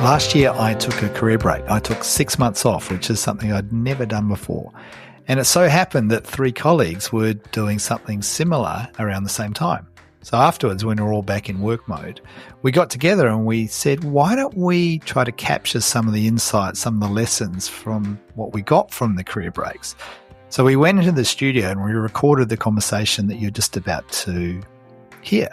Last year, I took a career break. I took 6 months off, which is something I'd never done before. And it so happened that 3 colleagues were doing something similar around the same time. So afterwards, when we were all back in work mode, we got together and we said, why don't we try to capture some of the insights, some of the lessons from what we got from the career breaks? So we went into the studio and we recorded the conversation that you're just about to hear.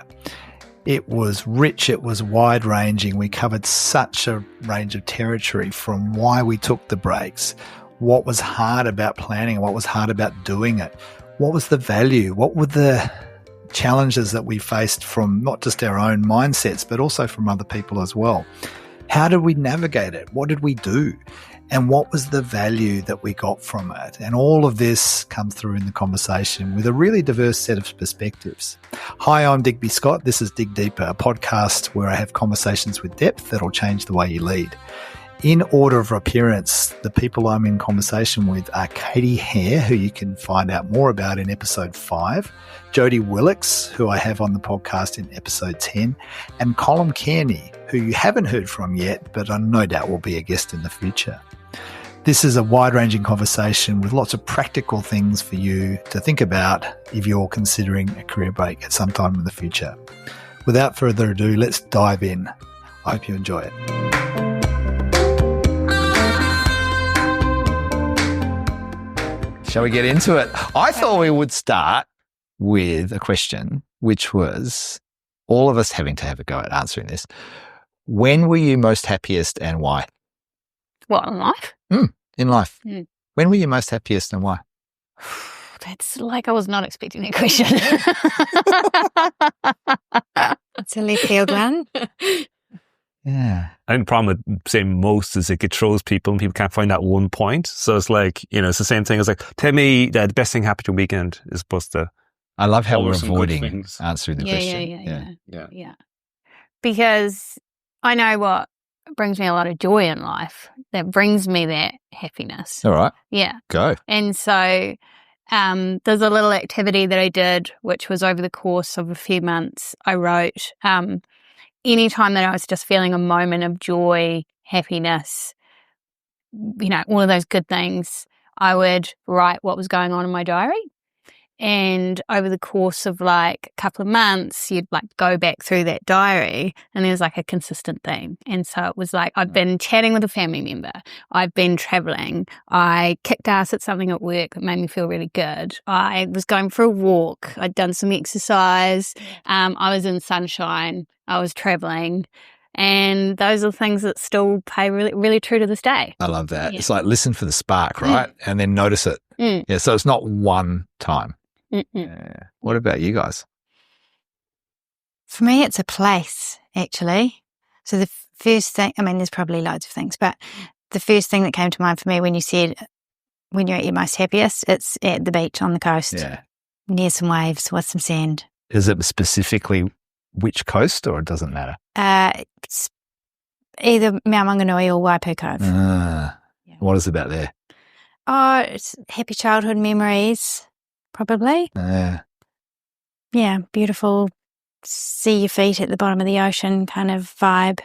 It was rich, it was wide-ranging. We covered such a range of territory, from why we took the breaks, what was hard about planning, what was hard about doing it, what was the value, what were the challenges that we faced from not just our own mindsets, but also from other people as well. How did we navigate it? What did we do? And what was the value that we got from it? And all of this comes through in the conversation with a really diverse set of perspectives. Hi, I'm Digby Scott. This is Dig Deeper, a podcast where I have conversations with depth that'll change the way you lead. In order of appearance, the people I'm in conversation with are Katie Hare, who you can find out more about in episode 5, Jodi Willocks, who I have on the podcast in episode 10, and Colm Kearney, who you haven't heard from yet, but I no doubt will be a guest in the future. This is a wide-ranging conversation with lots of practical things for you to think about if you're considering a career break at some time in the future. Without further ado, let's dive in. I hope you enjoy it. Shall we get into it? I thought we would start with a question, which was all of us having to have a go at answering this. When were you most happiest and why? What, in life? In life. When were you most happiest and why? That's like I was not expecting that question. It's a left field one. Yeah. I think the problem with saying most is it throws people and people can't find that one point. So it's like, it's the same thing as like, tell me the best thing happened your weekend is supposed to. I love how we're Always some good avoiding things. answering the question. Yeah. Because I know what brings me a lot of joy in life, that brings me that happiness. All right. Yeah. Go. And so there's a little activity that I did, which was over the course of a few months. I wrote anytime that I was just feeling a moment of joy, happiness, all of those good things, I would write what was going on in my diary. And over the course of like a couple of months, you'd like go back through that diary and there's like a consistent theme. And so it was like, I've been chatting with a family member. I've been traveling. I kicked ass at something at work that made me feel really good. I was going for a walk. I'd done some exercise. I was in sunshine. I was traveling. And those are things that still pay really, really true to this day. I love that. Yeah. It's like listen for the spark, right? And then notice it. Yeah. So it's not one time. Yeah. What about you guys? For me, it's a place, actually. So the first thing, there's probably loads of things, but the first thing that came to mind for me when you said when you're at your most happiest, it's at the beach on the coast. Yeah. Near some waves with some sand. Is it specifically which coast or it doesn't matter? It's either Mount Maunganui or Waipu Cove. What is it about there? Oh, it's happy childhood memories. Probably. Yeah, beautiful, see your feet at the bottom of the ocean kind of vibe.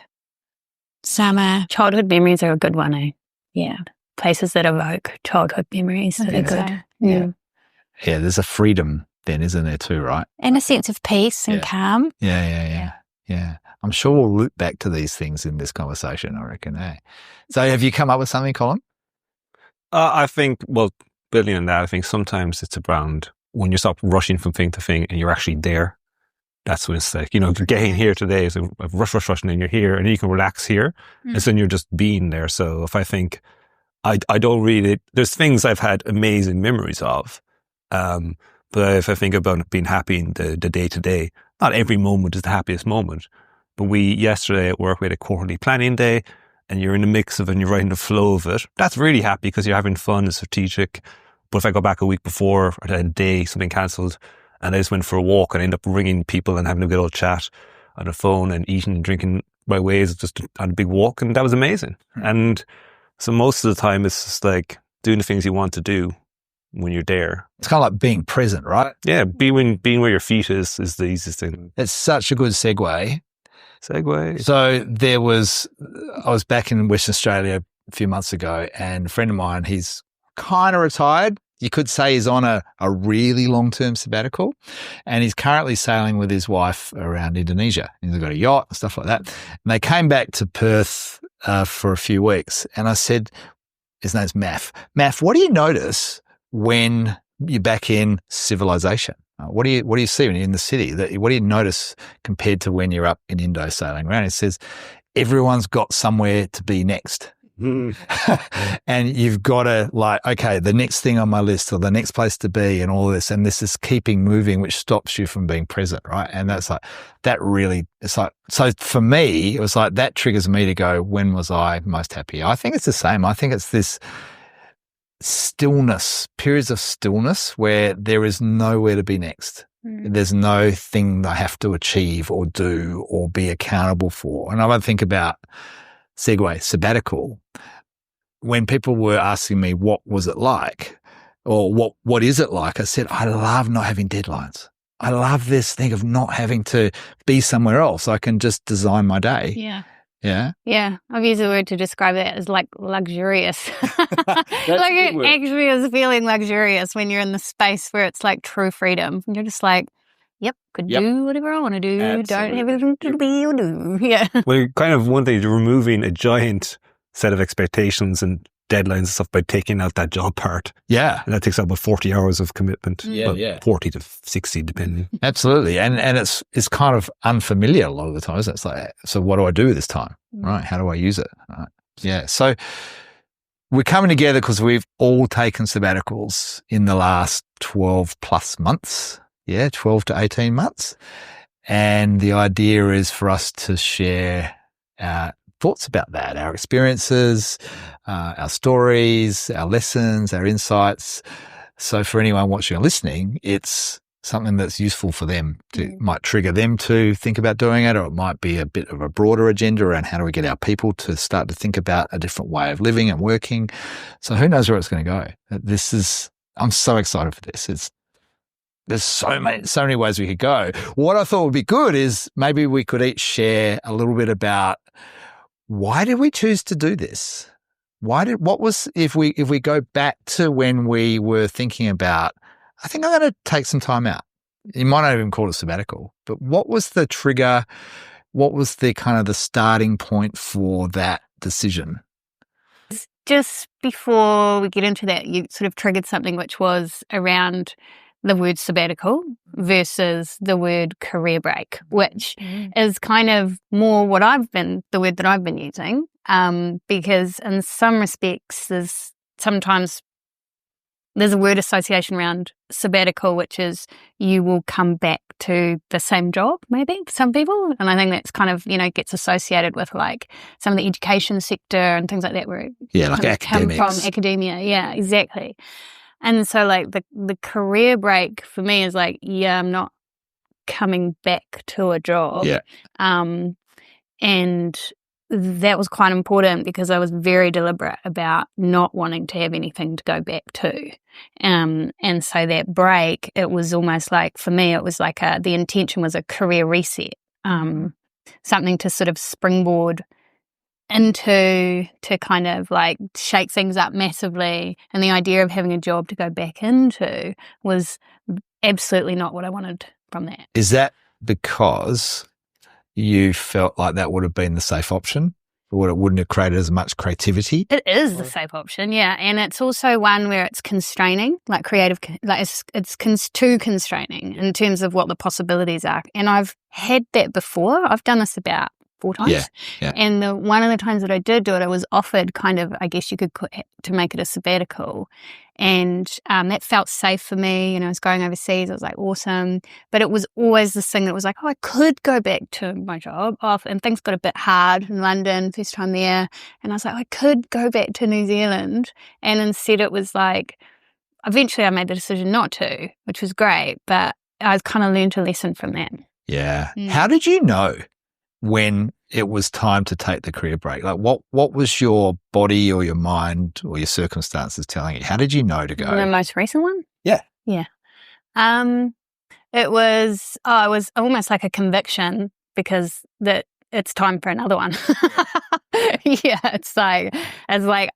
Summer. Childhood memories are a good one, eh? Yeah. Places that evoke childhood memories that are good. So. Yeah, there's a freedom then, isn't there too, right? And a sense of peace and calm. Yeah. I'm sure we'll loop back to these things in this conversation, I reckon, eh? So have you come up with something, Colm? I think, building on that, I think sometimes it's around when you stop rushing from thing to thing and you're actually there. That's when it's like, getting here today is a rush, and then you're here and you can relax here. And then you're just being there. So if I think, I don't really, there's things I've had amazing memories of. But if I think about being happy in the day to day, not every moment is the happiest moment. But yesterday at work, we had a quarterly planning day and you're in the mix of it and you're right in the flow of it. That's really happy because you're having fun, it's strategic. But if I go back a week before, I had a day, something cancelled, and I just went for a walk and I end up ringing people and having a good old chat on the phone and eating and drinking my ways just on a big walk, and that was amazing. And so most of the time it's just like doing the things you want to do when you're there. It's kind of like being present, right? Yeah, being where your feet is the easiest thing. It's such a good segue. Segue. So I was back in Western Australia a few months ago, and a friend of mine, he's kind of retired. You could say he's on a really long-term sabbatical, and he's currently sailing with his wife around Indonesia. He's got a yacht and stuff like that. And they came back to Perth for a few weeks, and I said, his name's Maff. Maff, what do you notice when you're back in civilization? What do you see when you're in the city? What do you notice compared to when you're up in Indo sailing around? It says everyone's got somewhere to be next. And you've got to okay, the next thing on my list or the next place to be and all this, and this is keeping moving, which stops you from being present, right? And that's so for me, it was like that triggers me to go, when was I most happy? I think it's the same. I think it's this stillness, periods of stillness where there is nowhere to be next. There's no thing that I have to achieve or do or be accountable for. And I would think about sabbatical. When people were asking me what was it like or what is it like, I said, I love not having deadlines. I love this thing of not having to be somewhere else. I can just design my day. Yeah. Yeah. Yeah. I've used the word to describe that as like luxurious. Like it actually is feeling luxurious when you're in the space where it's like true freedom. You're just like, yep, do whatever I want to do. Absolutely. Don't have anything to be or do. Yeah. Well, kind of one thing, you're removing a giant set of expectations and deadlines and stuff by taking out that job part. Yeah. And that takes up about 40 hours of commitment. Yeah. 40 to 60 depending. Absolutely. And it's kind of unfamiliar a lot of the times. It's like, so what do I do this time? Right. How do I use it? Right. Yeah. So we're coming together because we've all taken sabbaticals in the last 12 plus months. Yeah. 12 to 18 months. And the idea is for us to share thoughts about that, our experiences, our stories, our lessons, our insights. So for anyone watching or listening, it's something that's useful for them. It might trigger them to think about doing it, or it might be a bit of a broader agenda around how do we get our people to start to think about a different way of living and working. So who knows where it's going to go. I'm so excited for this. There's so many ways we could go. What I thought would be good is maybe we could each share a little bit about why did we choose to do this? If we go back to when we were thinking about, I think I'm going to take some time out. You might not even call it a sabbatical, but what was the trigger? What was the kind of the starting point for that decision? Just before we get into that, you sort of triggered something which was around the word sabbatical versus the word career break, which is kind of more the word that I've been using, because in some respects sometimes there's a word association around sabbatical, which is you will come back to the same job, maybe for some people. And I think that's kind of, gets associated with like some of the education sector and things like that where like academics. Come from academia. Yeah, exactly. And so like the career break for me is like, I'm not coming back to a job. Yeah. And that was quite important because I was very deliberate about not wanting to have anything to go back to. And so that break, it was almost like, for me, it was like the intention was a career reset, something to sort of springboard into, to kind of like shake things up massively. And the idea of having a job to go back into was absolutely not what I wanted from that. Is that because you felt like that would have been the safe option, or it wouldn't have created as much creativity? It is the safe option, yeah. And it's also one where it's constraining, like creative, like it's too constraining in terms of what the possibilities are. And I've had that before. I've done this about 4 times. Yeah. And one of the times that I did do it, I was offered kind of, I guess you could to make it a sabbatical. And that felt safe for me. I was going overseas. I was like, awesome. But it was always this thing that was like, I could go back to my job off. And things got a bit hard in London, first time there. And I was like, I could go back to New Zealand. And instead it was like, eventually I made the decision not to, which was great. But I kind of learned a lesson from that. Yeah. How did you know when it was time to take the career break? Like what was your body or your mind or your circumstances telling you? How did you know to go? The most recent one? Yeah. Yeah. It was almost like a conviction, because that it's time for another one. Yeah, it's like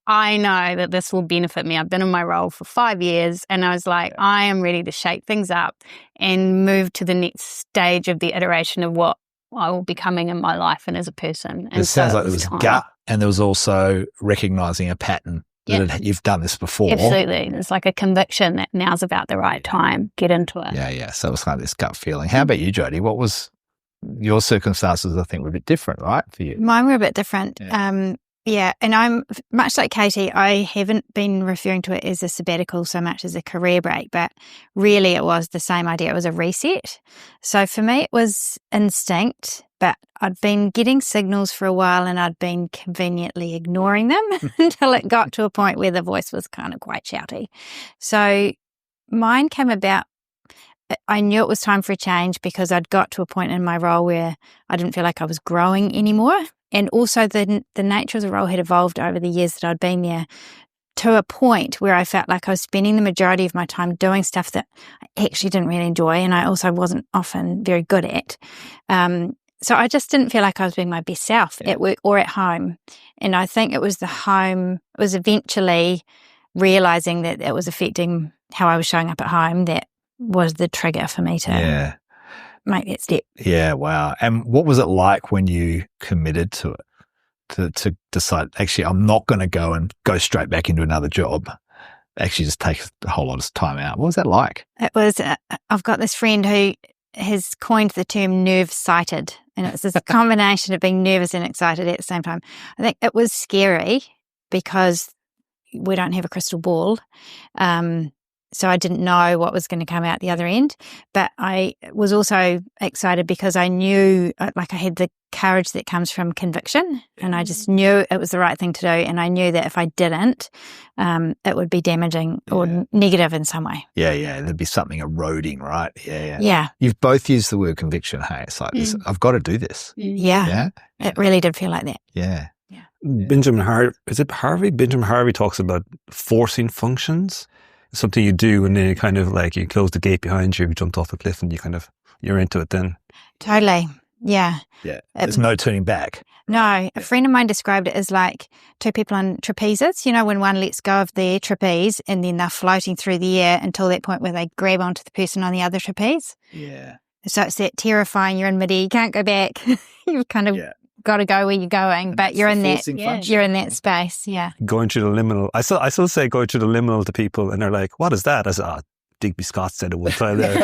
I know that this will benefit me. I've been in my role for 5 years, and I was like, I am ready to shake things up and move to the next stage of the iteration of what I will be becoming in my life and as a person. And it sounds like there was time. gut, and there was also recognizing a pattern that you've done this before. Absolutely. There's like a conviction that now's about the right time. Get into it. Yeah. So it was kind of this gut feeling. How about you, Jodi? What was your circumstances? I think were a bit different, right, for you? Mine were a bit different. Yeah. And I'm much like Katie, I haven't been referring to it as a sabbatical so much as a career break, but really it was the same idea. It was a reset. So for me, it was instinct, but I'd been getting signals for a while and I'd been conveniently ignoring them until it got to a point where the voice was kind of quite shouty. So mine came about, I knew it was time for a change because I'd got to a point in my role where I didn't feel like I was growing anymore. And also the nature of the role had evolved over the years that I'd been there to a point where I felt like I was spending the majority of my time doing stuff that I actually didn't really enjoy and I also wasn't often very good at. So I just didn't feel like I was being my best self at work or at home. And I think it was the home, it was eventually realising that it was affecting how I was showing up at home that was the trigger for me to make that step. Yeah, wow. And what was it like when you committed to it, to decide, actually, I'm not going to go straight back into another job, actually just take a whole lot of time out? What was that like? It was, I've got this friend who has coined the term nerve-sighted, and it's this combination of being nervous and excited at the same time. I think it was scary because we don't have a crystal ball. So I didn't know what was going to come out the other end, but I was also excited because I knew, like, I had the courage that comes from conviction, and I just knew it was the right thing to do. And I knew that if I didn't, it would be damaging or negative in some way. Yeah. There'd be something eroding, right? Yeah. You've both used the word conviction. Hey, it's like this, I've got to do this. Yeah. It really did feel like that. Yeah. Benjamin Harvey talks about forcing functions. It's something you do and then you kind of like, you close the gate behind you, you jumped off a cliff and you're into it then. Totally. Yeah. Yeah. There's no turning back. No. A friend of mine described it as like two people on trapezes, you know, when one lets go of their trapeze and then they're floating through the air until that point where they grab onto the person on the other trapeze. Yeah. So it's that terrifying, you're in midair, you can't go back. You've kind of got to go where you're going, but you're in that space. Yeah. Going through the liminal. I still say going through the liminal to people and they're like, what is that? I said, Digby Scott said it one time there.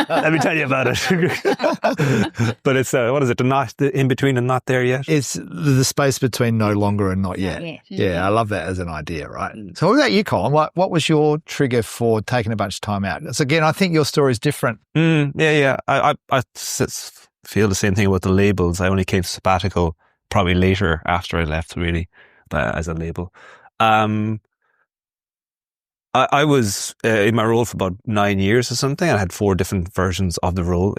Let me tell you about it. But it's, what is it? The in between and not there yet? It's the space between no longer and not yet. Yeah, I love that as an idea, right? So what about you, Colm? What was your trigger for taking a bunch of time out? So again, I think your story is different. Yeah. I feel the same thing about the labels. I only came to sabbatical probably later after I left, really, as a label. I was in my role for about 9 years or something. I had 4 different versions of the role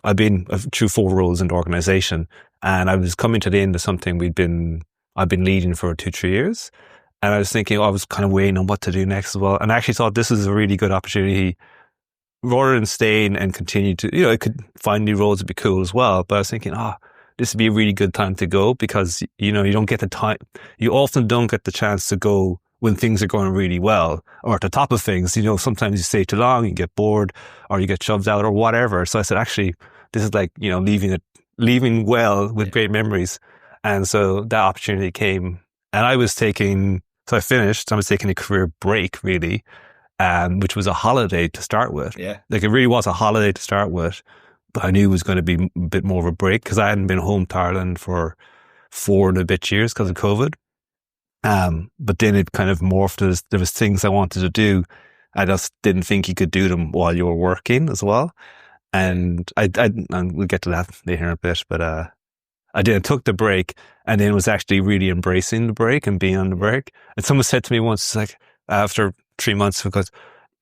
I've been through 4 roles in the organization, and I was coming to the end of something I've been leading for 2-3 years. And I was thinking, I was kind of weighing on what to do next as well. And I actually thought this is a really good opportunity rather than staying and continue to, I could find new roles would be cool as well. But I was thinking, this would be a really good time to go because, you don't get the time. You often don't get the chance to go when things are going really well or at the top of things. Sometimes you stay too long, you get bored or you get shoved out or whatever. So I said, actually, this is like, leaving well with great memories. And so that opportunity came and I was taking a career break really. Which was a holiday to start with. Yeah. Like it really was a holiday to start with, but I knew it was going to be a bit more of a break because I hadn't been home to Ireland for 4 and a bit years because of COVID. But then it kind of morphed as there was things I wanted to do. I just didn't think you could do them while you were working as well. And and we'll get to that later in a bit, but, I took the break and then was actually really embracing the break and being on the break. And someone said to me once, like, after 3 months, because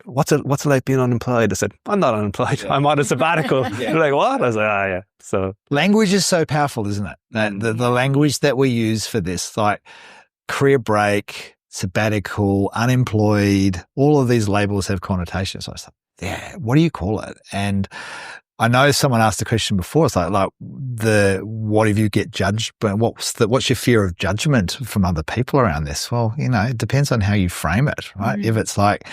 what's it like being unemployed? I said, I'm not unemployed. I'm on a sabbatical. They're like, what? I was like, yeah. So language is so powerful, isn't it? The language that we use for this, like career break, sabbatical, unemployed, all of these labels have connotations. So I was like, what do you call it? And I know someone asked the question before. It's like what if you get judged? But what's your fear of judgment from other people around this? Well, it depends on how you frame it, right? If it's like,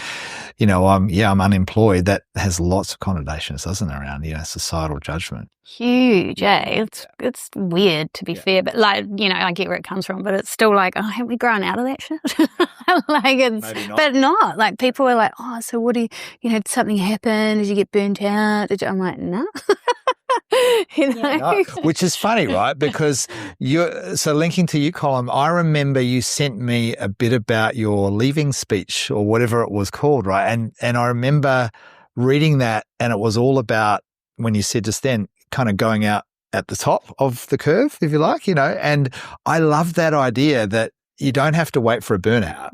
I'm unemployed, that has lots of connotations, doesn't it, around, societal judgment. Huge, It's weird, to be fair, but I get where it comes from, but it's still like, haven't we grown out of that shit? Maybe not. But not. Like, people are like, so what do you, did something happen? Did you get burnt out? I'm like, no. No, which is funny, right? Because so linking to you, Colm, I remember you sent me a bit about your leaving speech or whatever it was called, right? And I remember reading that, and it was all about, when you said just then, kind of going out at the top of the curve, if you like, and I love that idea that you don't have to wait for a burnout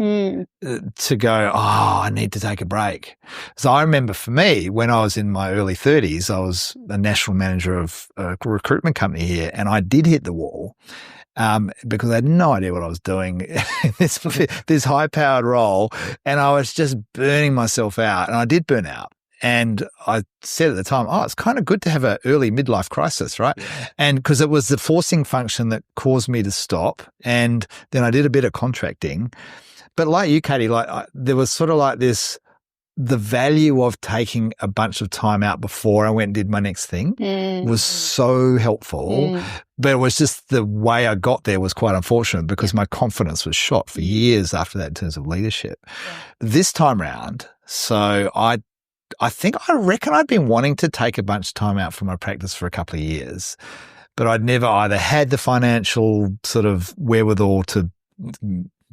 to go, I need to take a break. So I remember for me, when I was in my early 30s, I was a national manager of a recruitment company here, and I did hit the wall because I had no idea what I was doing in this high-powered role, and I was just burning myself out, and I did burn out. And I said at the time, it's kind of good to have an early midlife crisis, right? Yeah. And because it was the forcing function that caused me to stop. And then I did a bit of contracting. But like you, Katie, there was sort of like this, the value of taking a bunch of time out before I went and did my next thing was so helpful. But it was just the way I got there was quite unfortunate, because my confidence was shot for years after that in terms of leadership. Yeah. This time round, so I reckon I'd been wanting to take a bunch of time out from my practice for a couple of years, but I'd never either had the financial sort of wherewithal to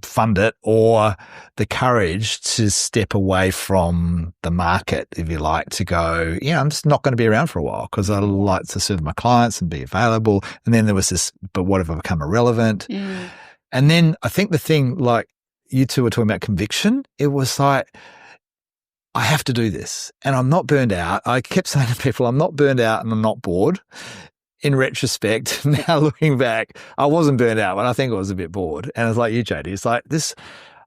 fund it or the courage to step away from the market, if you like, to go, I'm just not going to be around for a while because I like to serve my clients and be available. And then there was this, but what if I become irrelevant? And then I think the thing, like you two were talking about conviction, it was like, I have to do this, and I'm not burned out. I kept saying to people, I'm not burned out and I'm not bored. In retrospect, now looking back, I wasn't burned out, but I think I was a bit bored. And it's like you, Jodi, it's like this,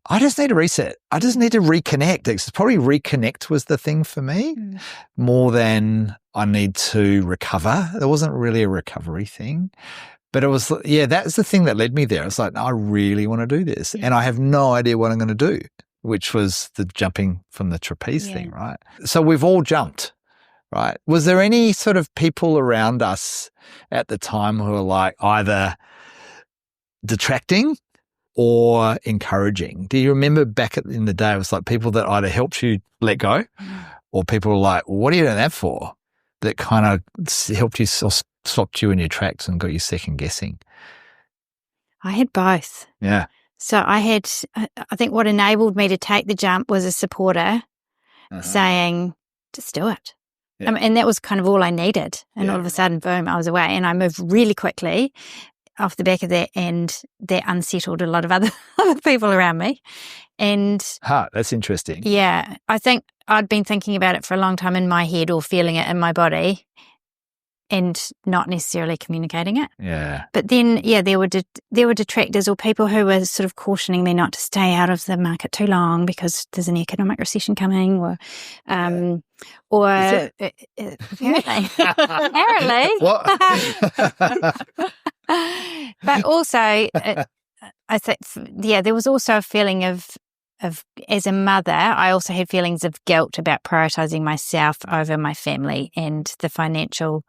I just need to reset. I just need to reconnect. It's probably reconnect was the thing for me more than I need to recover. There wasn't really a recovery thing. But it was, that's the thing that led me there. It's like, I really want to do this, and I have no idea what I'm going to do, which was the jumping from the trapeze thing, right? So we've all jumped, right? Was there any sort of people around us at the time who were like either detracting or encouraging? Do you remember back in the day, it was like people that either helped you let go or people were like, what are you doing that for? That kind of helped you or stopped you in your tracks and got you second guessing? I had both. Yeah. So I think what enabled me to take the jump was a supporter saying, just do it. Yeah. And that was kind of all I needed. And all of a sudden, boom, I was away. And I moved really quickly off the back of that, and that unsettled a lot of other people around me. And that's interesting. Yeah. I think I'd been thinking about it for a long time in my head or feeling it in my body, and not necessarily communicating it. Yeah. But then, there were detractors or people who were sort of cautioning me not to stay out of the market too long because there's an economic recession coming, or apparently. What? But also, I think, there was also a feeling of as a mother, I also had feelings of guilt about prioritizing myself over my family and the financial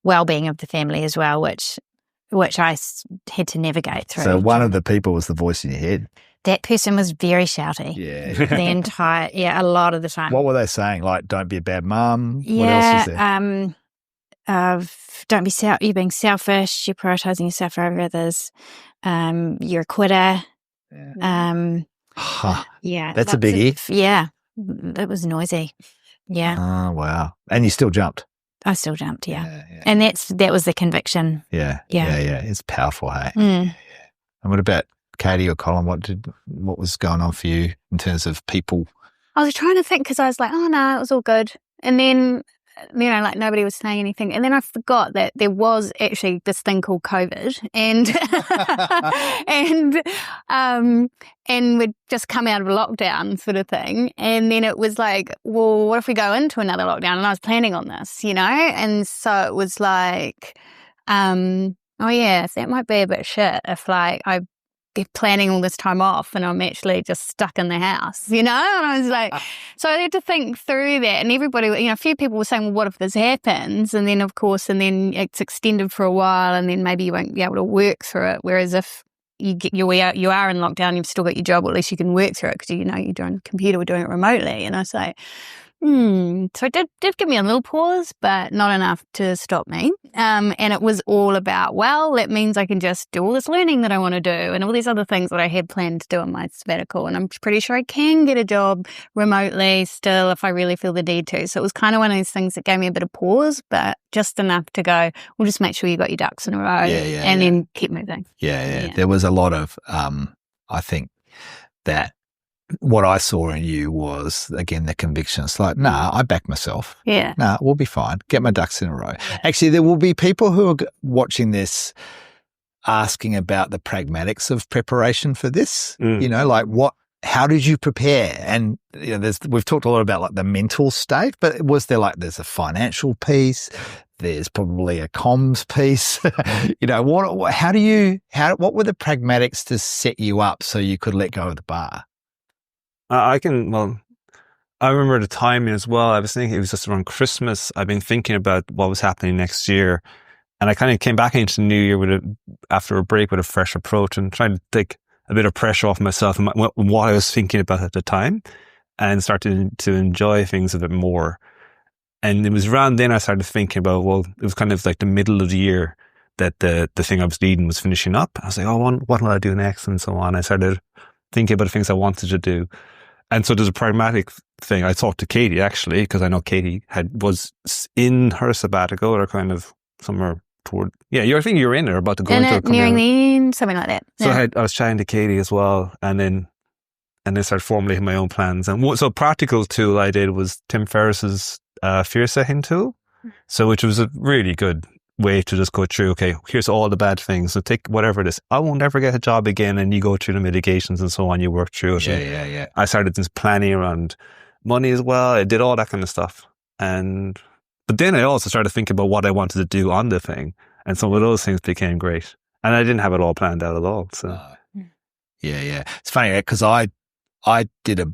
well-being of the family as well, which I had to navigate through. So one of the people was the voice in your head. That person was very shouty. Yeah. The entire, a lot of the time. What were they saying? Like, don't be a bad mum? What else is there? Don't be you're being selfish. You're prioritizing yourself over others. You're a quitter. Yeah. That's a biggie. It was noisy. Yeah. Oh, wow. And you still jumped? I still jumped, yeah. And that was the conviction. Yeah. It's powerful, hey? And what about Katie or Colm? What was going on for you in terms of people? I was trying to think, because I was like, oh no, it was all good. And then like nobody was saying anything. And then I forgot that there was actually this thing called COVID, and we'd just come out of a lockdown sort of thing. And then it was like, well, what if we go into another lockdown? And I was planning on this, and so it was like, oh yeah, that might be a bit shit if like I be planning all this time off and I'm actually just stuck in the house, And I was like, so I had to think through that. And everybody, a few people were saying, well, what if this happens? And then, of course, it's extended for a while, and then maybe you won't be able to work through it. Whereas if you are in lockdown, you've still got your job, at least you can work through it because you're doing computer, we're doing it remotely. And I was like, so it did give me a little pause, but not enough to stop me. And it was all about, well, that means I can just do all this learning that I want to do and all these other things that I had planned to do on my sabbatical. And I'm pretty sure I can get a job remotely still if I really feel the need to. So it was kind of one of those things that gave me a bit of pause, but just enough to go, well, just make sure you got your ducks in a row then keep moving. Yeah. There was a lot of, I think that what I saw in you was, again, the conviction. It's like, nah, I back myself. Yeah. Nah, we'll be fine. Get my ducks in a row. Actually, there will be people who are watching this asking about the pragmatics of preparation for this. Like how did you prepare? And we've talked a lot about like the mental state, but was there there's a financial piece? There's probably a comms piece. What were the pragmatics to set you up so you could let go of the bar? I remember the timing as well. I was thinking it was just around Christmas. I've been thinking about what was happening next year. And I kind of came back into the new year after a break with a fresh approach and trying to take a bit of pressure off myself and what I was thinking about at the time and started to enjoy things a bit more. And it was around then I started thinking about, well, it was kind of like the middle of the year that the thing I was leading was finishing up. I was like, oh, what will I do next? And so on. I started thinking about the things I wanted to do. And so there's a pragmatic thing. I talked to Katie actually, because I know Katie was in her sabbatical or kind of somewhere toward. Yeah, I think you're in or about to go into nearing the end, something like that. So I was chatting to Katie as well, and then started formulating my own plans. And so practical tool I did was Tim Ferriss's fear setting tool. So which was a really good way to just go through, okay, here's all the bad things. So take whatever it is. I won't ever get a job again. And you go through the mitigations and so on. You work through it. Yeah. I started this planning around money as well. I did all that kind of stuff. But then I also started thinking about what I wanted to do on the thing. And some of those things became great. And I didn't have it all planned out at all. So yeah. It's funny because I did a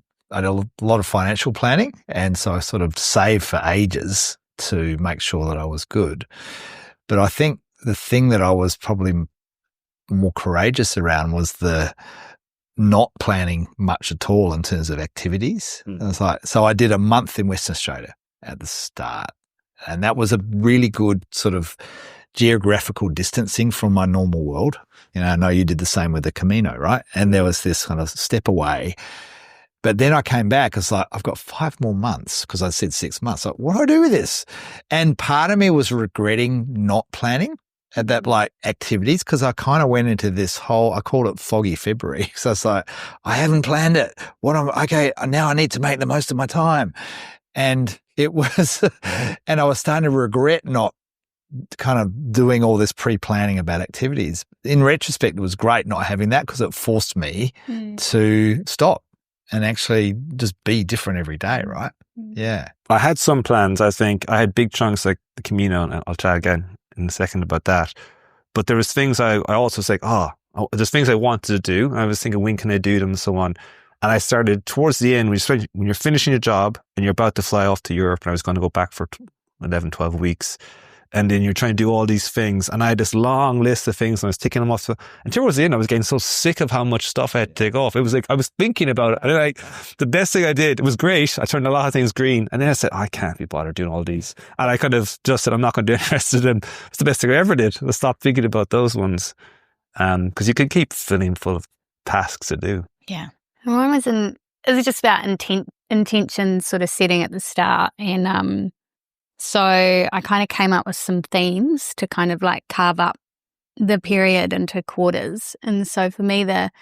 lot of financial planning. And so I sort of saved for ages to make sure that I was good. But I think the thing that I was probably more courageous around was the not planning much at all in terms of activities. And it's like, so I did a month in Western Australia at the start, and that was a really good sort of geographical distancing from my normal world. I know you did the same with the Camino, right? And there was this kind of step away. But then I came back. It's like, I've got 5 more months because I said 6 months. Like, what do I do with this? And part of me was regretting not planning at that activities because I kind of went into this whole, I called it foggy February. So it's like, I haven't planned it. Okay, now I need to make the most of my time. And it was, and I was starting to regret not kind of doing all this pre-planning about activities. In retrospect, it was great not having that because it forced me to stop and actually just be different every day, right? Yeah. I had some plans. I think I had big chunks like the Camino, and I'll chat again in a second about that. But there was things I also was like, there's things I wanted to do. I was thinking, when can I do them and so on. And I started towards the end, when you're finishing your job and you're about to fly off to Europe, and I was going to go back for 11, 12 weeks. And then you're trying to do all these things. And I had this long list of things and I was ticking them off. And towards the end, I was getting so sick of how much stuff I had to take off. It was like, I was thinking about it. And the best thing I did, it was great. I turned a lot of things green. And then I said, I can't be bothered doing all these. And I kind of just said, I'm not going to do the rest of them. It's the best thing I ever did. I stopped thinking about those ones. Because you can keep filling full of tasks to do. Yeah. Mine was it was just about intention sort of setting at the start. And, so I kind of came up with some themes to kind of carve up the period into quarters. And so for me, the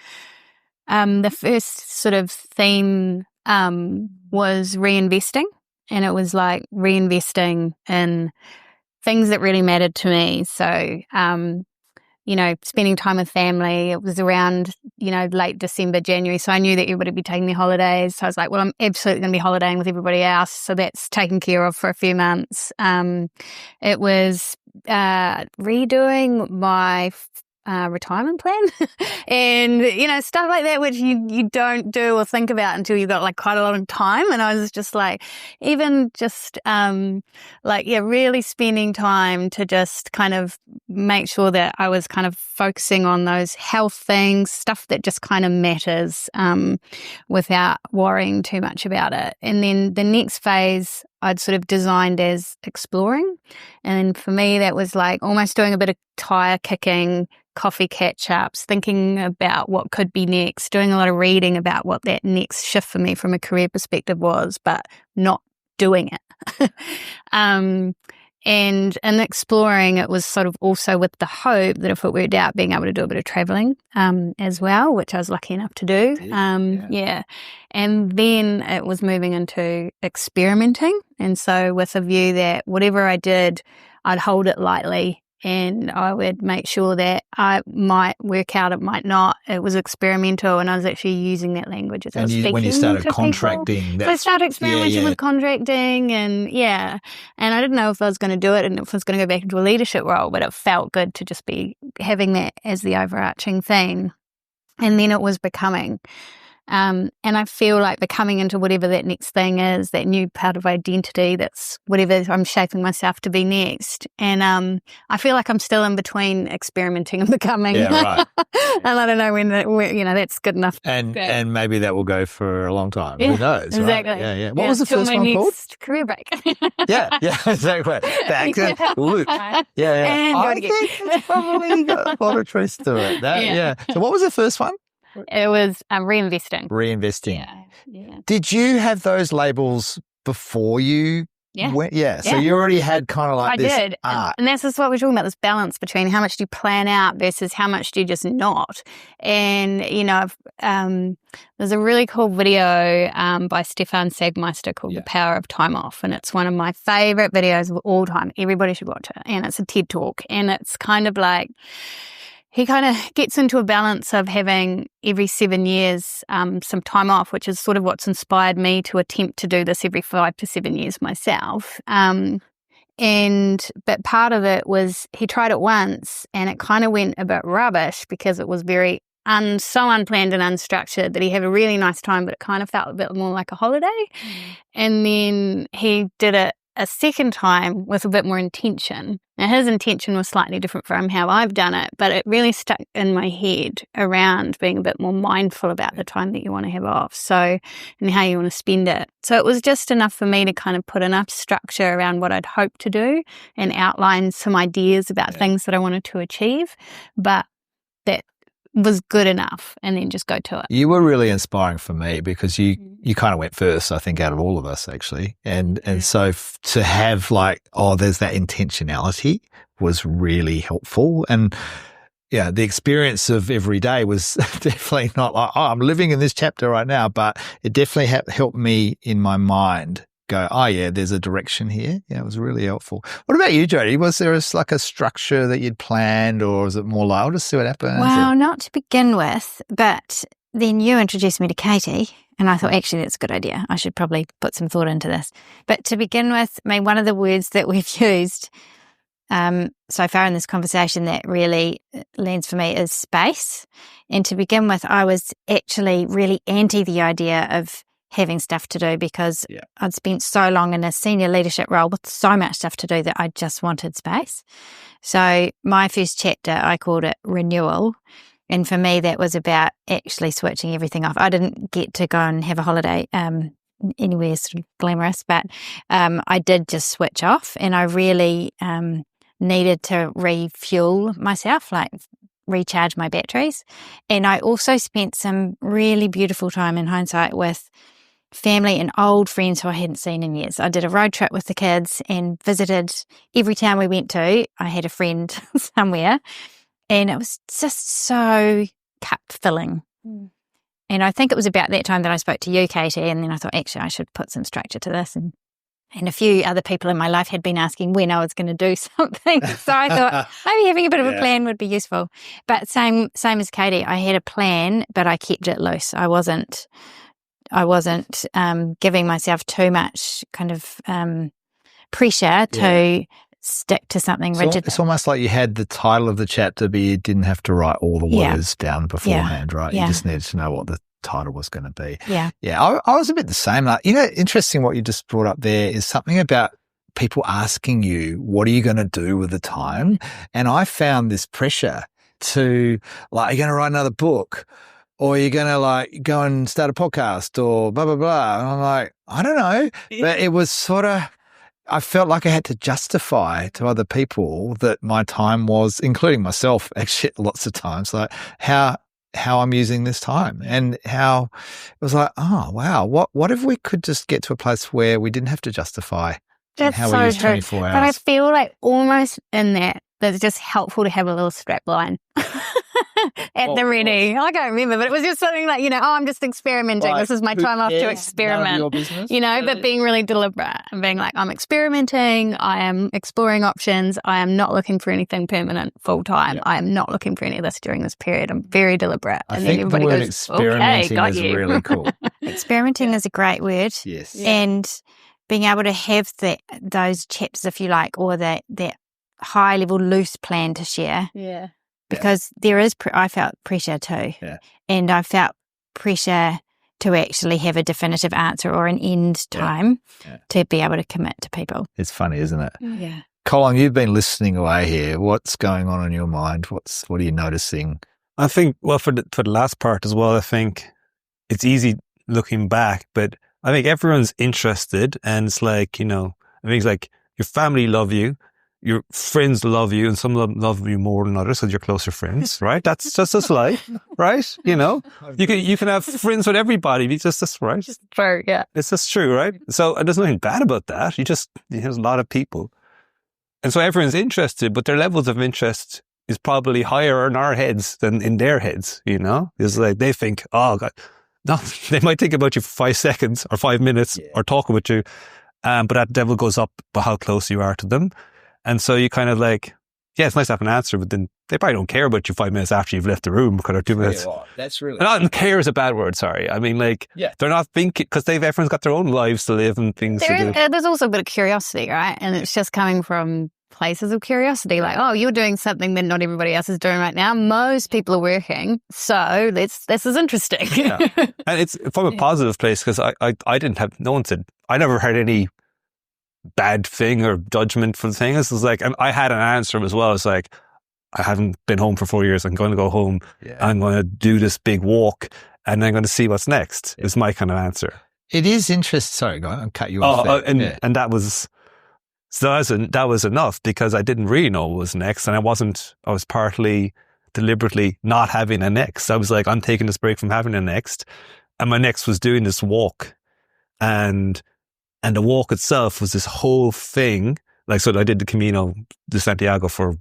first sort of theme was reinvesting. and it was like reinvesting in things that really mattered to me. So, spending time with family. It was around, late December, January. So I knew that everybody would be taking their holidays. So I was like, well, I'm absolutely going to be holidaying with everybody else. So that's taken care of for a few months. It was redoing my retirement plan and, stuff like that, which you don't do or think about until you've got like quite a lot of time. And I was just like, even just really spending time to just kind of make sure that I was kind of focusing on those health things, stuff that just kind of matters, without worrying too much about it. And then the next phase I'd sort of designed as exploring. And for me, that was like almost doing a bit of tire kicking, coffee catch-ups, thinking about what could be next, doing a lot of reading about what that next shift for me from a career perspective was, but not doing it. And in exploring, it was sort of also with the hope that if it worked out, being able to do a bit of traveling as well, which I was lucky enough to do. Yeah. And then it was moving into experimenting. And so with a view that whatever I did, I'd hold it lightly and I would make sure that I might work out, it might not. It was experimental, and I was actually using that language as I was speaking. When you started to contracting, so I started experimenting with contracting, and I didn't know if I was going to do it and if I was going to go back into a leadership role, but it felt good to just be having that as the overarching theme. And then it was becoming. And I feel like becoming into whatever that next thing is, that new part of identity, that's whatever I'm shaping myself to be next. And I feel like I'm still in between experimenting and becoming. Yeah, right. And I don't know when that's good enough. And maybe that will go for a long time. Yeah, Who knows? exactly. Right? Yeah. What was the first one called? Career break. yeah, exactly. Back to loop. Yeah. And I think it's probably got a lot of truth to it. So what was the first one? It was reinvesting. Reinvesting. Yeah. Did you have those labels before you went? Yeah. So you already had kind of like this. I did. And that's just what we're talking about, this balance between how much do you plan out versus how much do you just not. And, there's a really cool video by Stefan Sagmeister called The Power of Time Off. And it's one of my favorite videos of all time. Everybody should watch it. And it's a TED Talk. And it's kind of like, he kind of gets into a balance of having every 7 years some time off, which is sort of what's inspired me to attempt to do this every 5 to 7 years myself. But part of it was he tried it once and it kind of went a bit rubbish because it was very so unplanned and unstructured that he had a really nice time, but it kind of felt a bit more like a holiday. And then he did it a second time with a bit more intention. Now, his intention was slightly different from how I've done it, but it really stuck in my head around being a bit more mindful about the time that you want to have off, and how you want to spend it. So it was just enough for me to kind of put enough structure around what I'd hoped to do and outline some ideas about things that I wanted to achieve, but that was good enough, and then just go to it. You were really inspiring for me because you kind of went first, I think, out of all of us actually. And so to have there's that intentionality was really helpful. And the experience of every day was definitely not like, I'm living in this chapter right now, but it definitely helped me in my mind go, there's a direction here. Yeah, it was really helpful. What about you, Jodi? Was there a structure that you'd planned, or was it more like, I'll just see what happens? Well, not to begin with, but then you introduced me to Katie, and I thought, actually, that's a good idea. I should probably put some thought into this. But to begin with, one of the words that we've used so far in this conversation that really lands for me is space. And to begin with, I was actually really anti the idea of having stuff to do because I'd spent so long in a senior leadership role with so much stuff to do that I just wanted space. So my first chapter, I called it renewal. And for me, that was about actually switching everything off. I didn't get to go and have a holiday anywhere sort of glamorous, but I did just switch off, and I really needed to refuel myself, recharge my batteries. And I also spent some really beautiful time in hindsight with family and old friends who I hadn't seen in years. I did a road trip with the kids and visited every town we went to. I had a friend somewhere, and it was just so cup-filling. And I think it was about that time that I spoke to you, Katie, and then I thought, actually, I should put some structure to this. And And a few other people in my life had been asking when I was going to do something. So I thought maybe having a bit of a plan would be useful. But same as Katie, I had a plan, but I kept it loose. I wasn't giving myself too much kind of pressure to stick to something rigid. It's almost like you had the title of the chapter, but you didn't have to write all the words down beforehand, right? You just needed to know what the title was going to be. Yeah. I was a bit the same. Like, interesting what you just brought up there is something about people asking you, what are you going to do with the time? And I found this pressure to, like, are you going to write another book? Or are you going to, like, go and start a podcast or blah, blah, blah? And I'm like, I don't know. But it was sort of, I felt like I had to justify to other people that my time was, including myself, actually, lots of times, like how I'm using this time, and how it was like, oh, wow, what if we could just get to a place where we didn't have to justify how we use 24 hours? But I feel like almost in that's just helpful to have a little strap line at the ready. I can't remember, but it was just something like, I'm just experimenting. Like, this is my time off to experiment, but being really deliberate and being like, I'm experimenting. I am exploring options. I am not looking for anything permanent full time. I am not looking for any of this during this period. I'm very deliberate. I think the word experimenting is really cool. Experimenting is a great word. Yes. And being able to have those chapters, if you like, or that high level loose plan to share. Yeah. Because there is, I felt pressure too. Yeah. And I felt pressure to actually have a definitive answer or an end time to be able to commit to people. It's funny, isn't it? Yeah. Colm, you've been listening away here. What's going on in your mind? What are you noticing? I think, well, for the last part as well, I think it's easy looking back, but I think everyone's interested, and it's like, I think it's like your family love you. Your friends love you, and some love you more than others because you're closer friends, right? That's just life, right? You can have friends with everybody. That's right. Just true, yeah. It's just true, right? So there's nothing bad about that. There's a lot of people, and so everyone's interested, but their levels of interest is probably higher in our heads than in their heads. It's like they think, oh God, no, they might think about you for 5 seconds or 5 minutes or talk about you, but that level goes up by how close you are to them. And so you kind of like, it's nice to have an answer, but then they probably don't care about you 5 minutes after you've left the room, or 2 minutes. That's really... Not care is a bad word, sorry. I mean, they're not thinking, because everyone's got their own lives to live and things to do. There's also a bit of curiosity, right? And it's just coming from places of curiosity, like, oh, you're doing something that not everybody else is doing right now. Most people are working, so this is interesting. Yeah. And it's from a positive place, because I didn't have, no one said, I never heard any bad thing or judgment for the thing. It's like, and I had an answer as well. It's like, I haven't been home for 4 years. I'm going to go home. Yeah. I'm going to do this big walk, and I'm going to see what's next. Yeah. Is my kind of answer. It is interesting. Sorry, go on. I'll cut you off there. And that was, so that was enough, because I didn't really know what was next, and I was partly deliberately not having a next. I was like, I'm taking this break from having a next, and my next was doing this walk, and the walk itself was this whole thing. Like, so I did the Camino de Santiago for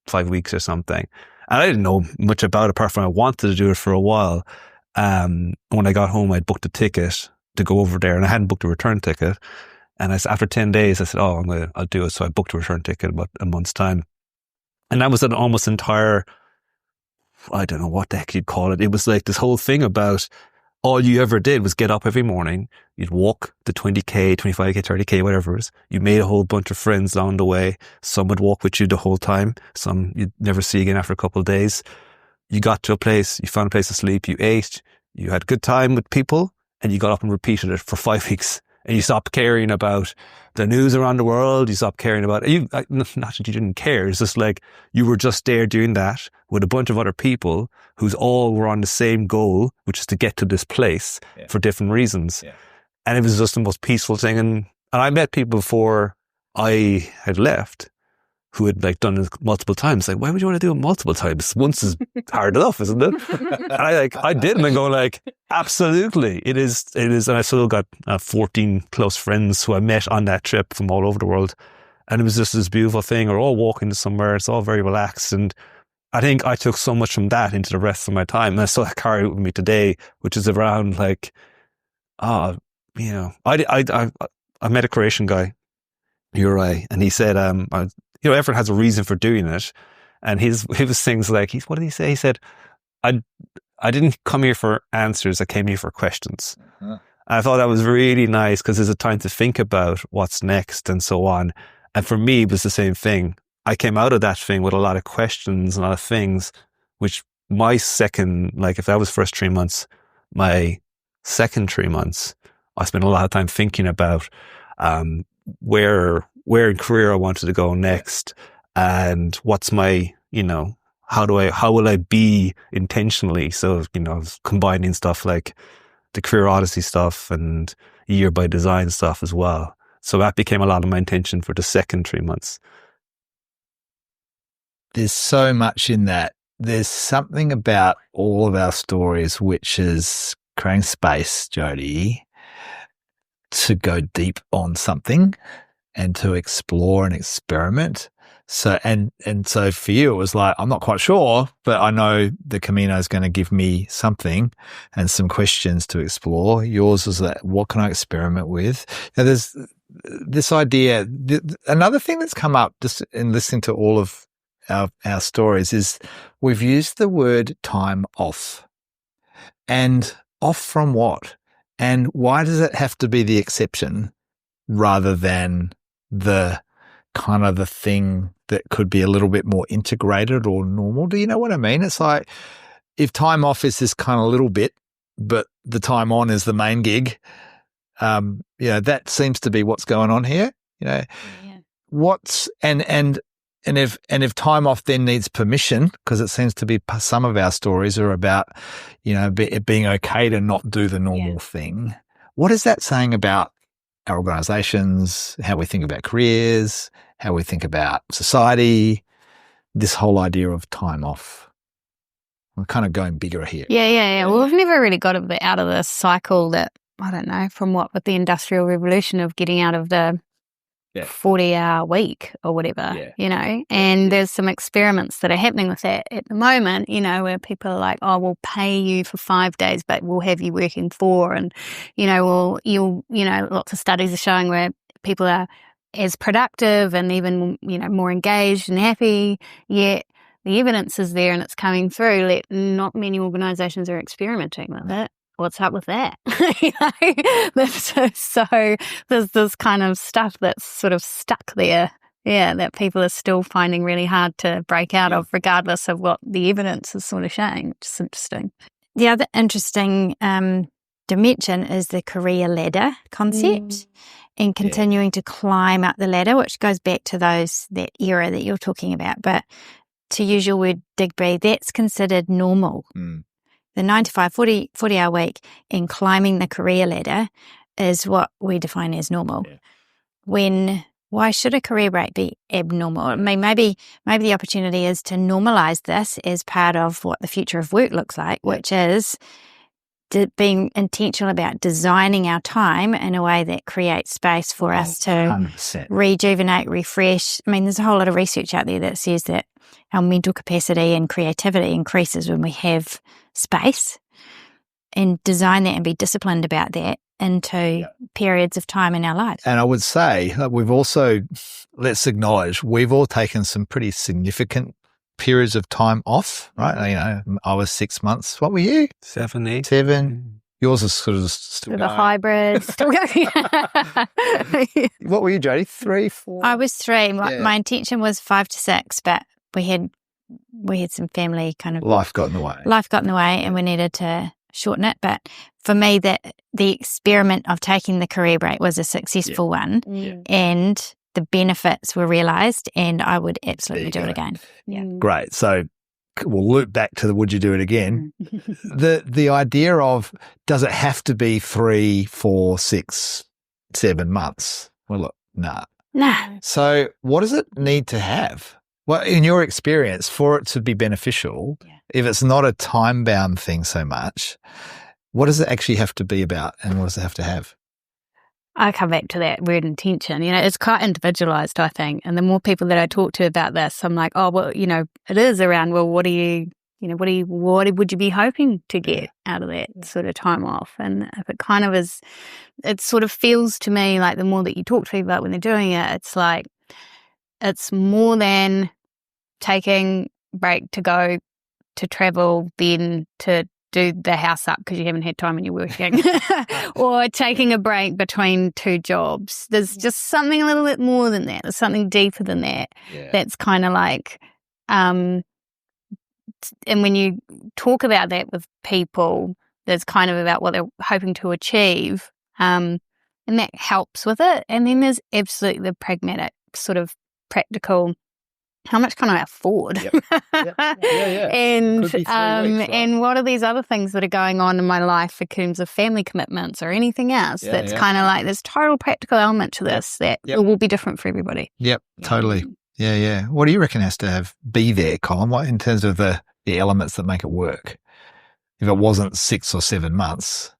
5 weeks or something. And I didn't know much about it, apart from I wanted to do it for a while. When I got home, I'd booked a ticket to go over there, and I hadn't booked a return ticket. And after 10 days, I said, I'll do it. So I booked a return ticket about a month's time. And that was an almost entire, I don't know what the heck you'd call it. It was like this whole thing about, all you ever did was get up every morning, you'd walk the 20K, 25K, 30K, whatever it is. You made a whole bunch of friends along the way. Some would walk with you the whole time. Some you'd never see again after a couple of days. You got to a place, you found a place to sleep, you ate, you had a good time with people, and you got up and repeated it for 5 weeks. And you stopped caring about the news around the world. You stopped caring about it. Not that you didn't care. It's just like you were just there doing that with a bunch of other people who's all were on the same goal, which is to get to this place for different reasons. Yeah. And it was just the most peaceful thing. And I met people before I had left who had done it multiple times. Like, why would you want to do it multiple times? Once is hard enough, isn't it? And I did, and I'm going absolutely, it is. And I still got 14 close friends who I met on that trip from all over the world. And it was just this beautiful thing. We're all walking to somewhere. It's all very relaxed. And I think I took so much from that into the rest of my time. And I still carry it with me today, which is around I met a Croatian guy, Uri, and he said, everyone has a reason for doing it. And his things like, what did he say? He said, I didn't come here for answers. I came here for questions. Uh-huh. I thought that was really nice because there's a time to think about what's next and so on. And for me, it was the same thing. I came out of that thing with a lot of questions and a lot of things, which my second, like if that was first 3 months, my second 3 months, I spent a lot of time thinking about where in career I wanted to go next and what's my, how will I be intentionally? So, I was combining stuff like the Career Odyssey stuff and Year by Design stuff as well. So that became a lot of my intention for the second 3 months. There's so much in that. There's something about all of our stories which is creating space, Jodi, to go deep on something and to explore and experiment. So, and so for you, it was like, I'm not quite sure, but I know the Camino is going to give me something and some questions to explore. Yours was that, what can I experiment with? Now, there's this idea, another thing that's come up just in listening to all of our stories is we've used the word time off. And off from what? And why does it have to be the exception rather than the kind of the thing that could be a little bit more integrated or normal? Do you know what I mean? It's like if time off is this kind of little bit, but the time on is the main gig, that seems to be what's going on here. What's and if time off then needs permission, because it seems to be some of our stories are about, it being okay to not do the normal thing. What is that saying about our organizations, how we think about careers, how we think about society, this whole idea of time off? We're kind of going bigger here. Yeah. Well, we've never really got out of this cycle that, I don't know, with the Industrial Revolution of getting out of the 40-hour week or whatever, and there's some experiments that are happening with that at the moment, where people are like, oh, we'll pay you for 5 days, but we'll have you working 4. And, lots of studies are showing where people are as productive and even, more engaged and happy, yet the evidence is there and it's coming through. Not many organisations are experimenting with it. What's up with that? So there's this kind of stuff that's sort of stuck there, that people are still finding really hard to break out of, regardless of what the evidence is sort of showing, which is interesting. The other interesting dimension is the career ladder concept and continuing to climb up the ladder, which goes back to that era that you're talking about. But to use your word, Digby, that's considered normal. The 9 to 5, 40-hour week and climbing the career ladder is what we define as normal. Why should a career break be abnormal? I mean, maybe the opportunity is to normalize this as part of what the future of work looks like, which is being intentional about designing our time in a way that creates space for us to 100%. rejuvenate, refresh. I mean, there's a whole lot of research out there that says that our mental capacity and creativity increases when we have space, and design that and be disciplined about that into periods of time in our lives. And I would say we've also, let's acknowledge, we've all taken some pretty significant periods of time off, right? I was 6 months. What were you? 7, 8. 7. Yours is sort of still the hybrid. Still going. What were you, Jodi? 3, 4? I was 3. My intention was 5 to 6, but we had some family kind of life got in the way, and we needed to shorten it. But for me, the experiment of taking the career break was a successful one, and the benefits were realised, and I would absolutely do it again. Yeah, great. So we'll loop back to the would you do it again? the idea of, does it have to be 3, 4, 6, 7 months? Well, look, nah. So what does it need to have? Well, in your experience, for it to be beneficial, if it's not a time-bound thing so much, what does it actually have to be about, and what does it have to have? I come back to that word intention. It's quite individualized, I think. And the more people that I talk to about this, I'm like, oh, well, it is around, well, what are you what would you be hoping to get out of that sort of time off? And if it kind of is, it sort of feels to me like the more that you talk to people about when they're doing it, it's like it's more than taking a break to go to travel, then to do the house up because you haven't had time and you're working, or taking a break between two jobs. There's just something a little bit more than that. There's something deeper than that. That's kind of like, and when you talk about that with people, that's kind of about what they're hoping to achieve, and that helps with it. And then there's absolutely the pragmatic sort of practical, how much can I afford? And weeks, right? And what are these other things that are going on in my life in terms of family commitments or anything else? That's kind of like this total practical element to this that it will be different for everybody. Totally. Yeah. What do you reckon has to be there, Colm? What in terms of the elements that make it work? If it wasn't 6 or 7 months,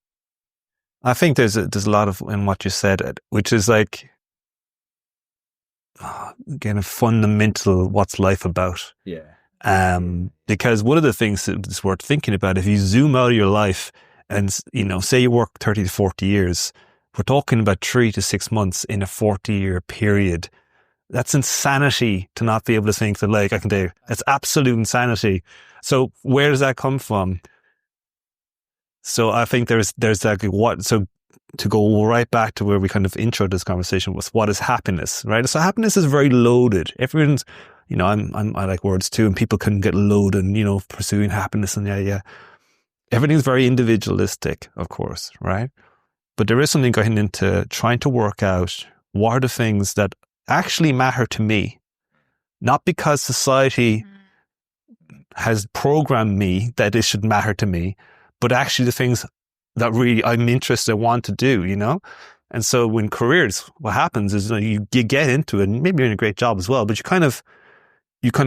I think there's a lot of in what you said, which is like, again, a fundamental what's life about. Because one of the things that's worth thinking about, if you zoom out of your life and, say you work 30 to 40 years, we're talking about 3 to 6 months in a 40-year period. That's insanity to not be able to think that, like, I can do. It's absolute insanity. So where does that come from? So I think there's like so to go right back to where we kind of introed this conversation was, what is happiness, right? So happiness is very loaded. Everyone's, I like words too, and people can get loaded, pursuing happiness, and everything's very individualistic, of course, right? But there is something going into trying to work out what are the things that actually matter to me, not because society has programmed me that it should matter to me, but actually the things that really I'm interested, I want to do, And so when careers, what happens is you get into it, and maybe you're in a great job as well, but you're kind of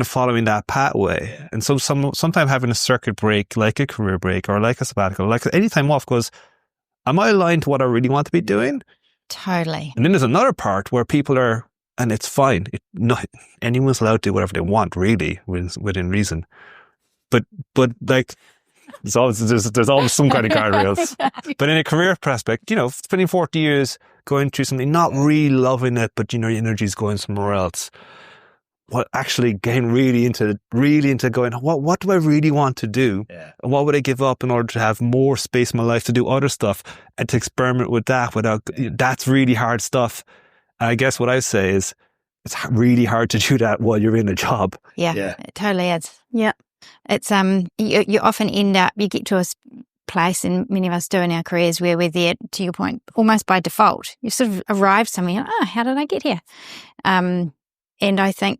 following that pathway. And so sometimes having a circuit break, like a career break or like a sabbatical, like any time off goes, am I aligned to what I really want to be doing? Totally. And then there's another part where people are, and it's fine. Anyone's allowed to do whatever they want, really, within reason. But like, there's always some kind of guardrails. But in a career prospect, spending 40 years going through something, not really loving it, but your energy's going somewhere else. What actually getting really into going, what do I really want to do? And what would I give up in order to have more space in my life to do other stuff and to experiment with that that's really hard stuff. And I guess what I say is it's really hard to do that while you're in a job. Yeah. It totally is. Yeah. It's you often end up, you get to a place, and many of us do in our careers, where we're there, to your point, almost by default. You sort of arrive somewhere, how did I get here? And I think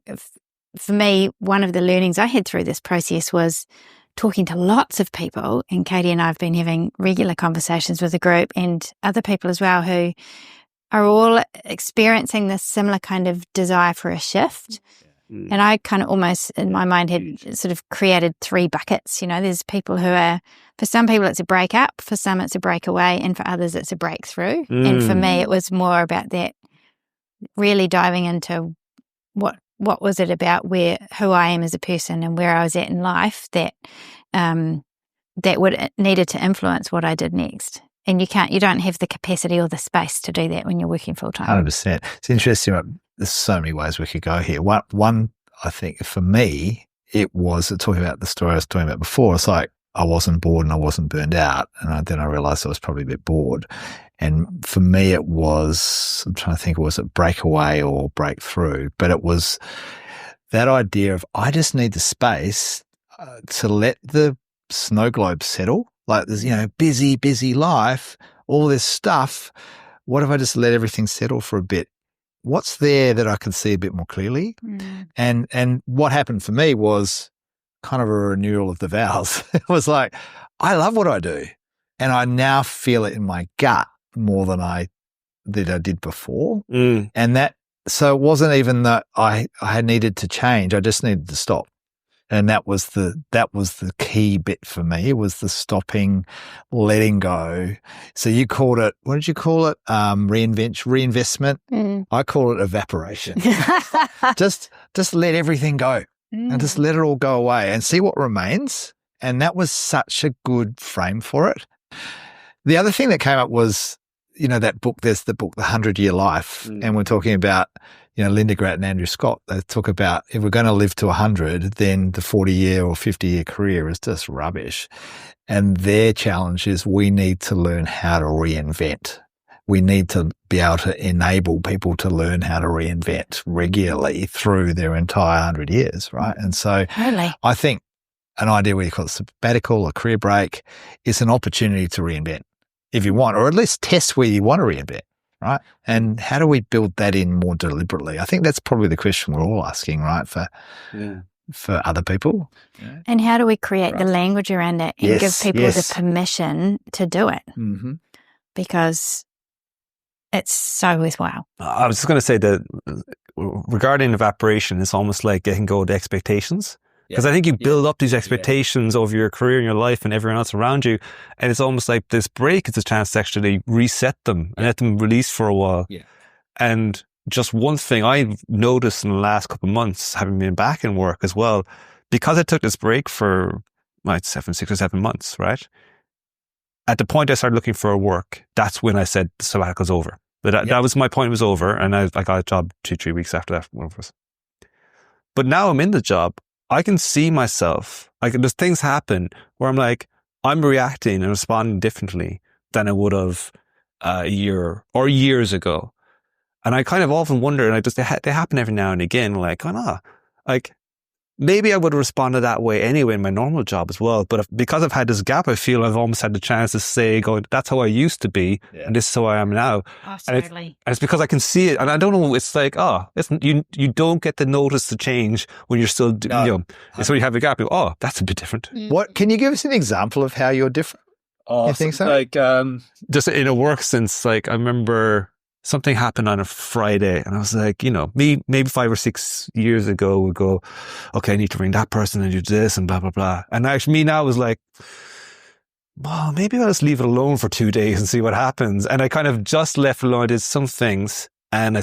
for me, one of the learnings I had through this process was talking to lots of people, and Katie and I have been having regular conversations with the group and other people as well who are all experiencing this similar kind of desire for a shift. And I kind of almost, in my mind, had sort of created 3 buckets. There's people who are, for some people it's a break up, for some it's a breakaway, and for others it's a breakthrough. And for me, it was more about that, really diving into what was it about who I am as a person and where I was at in life that needed to influence what I did next. And you don't have the capacity or the space to do that when you're working full time. 100%. It's interesting. There's so many ways we could go here. One, I think for me, it was talking about the story I was talking about before. It's like I wasn't bored and I wasn't burned out. And then I realized I was probably a bit bored. And for me, it was, I'm trying to think, was it breakaway or breakthrough? But it was that idea of I just need the space to let the snow globe settle. Like there's, busy life, all this stuff. What if I just let everything settle for a bit? What's there that I can see a bit more clearly? And what happened for me was kind of a renewal of the vows. It was like, I love what I do. And I now feel it in my gut more than I did before. And so it wasn't even that I needed to change. I just needed to stop. And that was the key bit for me. It was the stopping, letting go. So you called it, what did you call it? Reinvestment. I call it evaporation. just let everything go and just let it all go away and see what remains. And that was such a good frame for it. The other thing that came up was, that book, there's the book, The 100-Year Life. And we're talking about, Linda Gratt and Andrew Scott. They talk about if we're going to live to 100, then the 40-year or 50-year career is just rubbish. And their challenge is we need to learn how to reinvent. We need to be able to enable people to learn how to reinvent regularly through their entire 100 years, right? And so I think an idea where you call it sabbatical, a career break, is an opportunity to reinvent if you want, or at least test where you want to reinvent, right? And how do we build that in more deliberately? I think that's probably the question we're all asking, right, for other people. Yeah. And how do we create the language around it and give people the permission to do it? Mm-hmm. Because it's so worthwhile. I was just going to say that regarding evaporation, it's almost like getting go to expectations. Because I think you build up these expectations over your career and your life and everyone else around you. And it's almost like this break is a chance to actually reset them and let them release for a while. Yeah. And just one thing I've noticed in the last couple of months, having been back in work as well, because I took this break for 6 or 7 months, right? At the point I started looking for work, that's when I said the sabbatical's over. But that was my point, was over. And I got a job 2-3 weeks after that. But now I'm in the job. I can see myself, there's things happen where I'm like, I'm reacting and responding differently than I would have a year or years ago. And I kind of often wonder, and they happen every now and again, maybe I would have responded that way anyway in my normal job as well. But because I've had this gap, I feel I've almost had the chance to say, that's how I used to be. Yeah. And this is how I am now. Absolutely. And it's because I can see it. And I don't know, it's like, you don't get to notice the change when you're still, it's when you have a gap. That's a bit different. What, can you give us an example of how you're different? You think so? Just in a work sense, I remember something happened on a Friday and I was like, me maybe 5 or 6 years ago would go, okay, I need to ring that person and do this and blah, blah, blah. And actually me now was like, well, maybe I'll just leave it alone for 2 days and see what happens. And I kind of just left alone. I did some things and I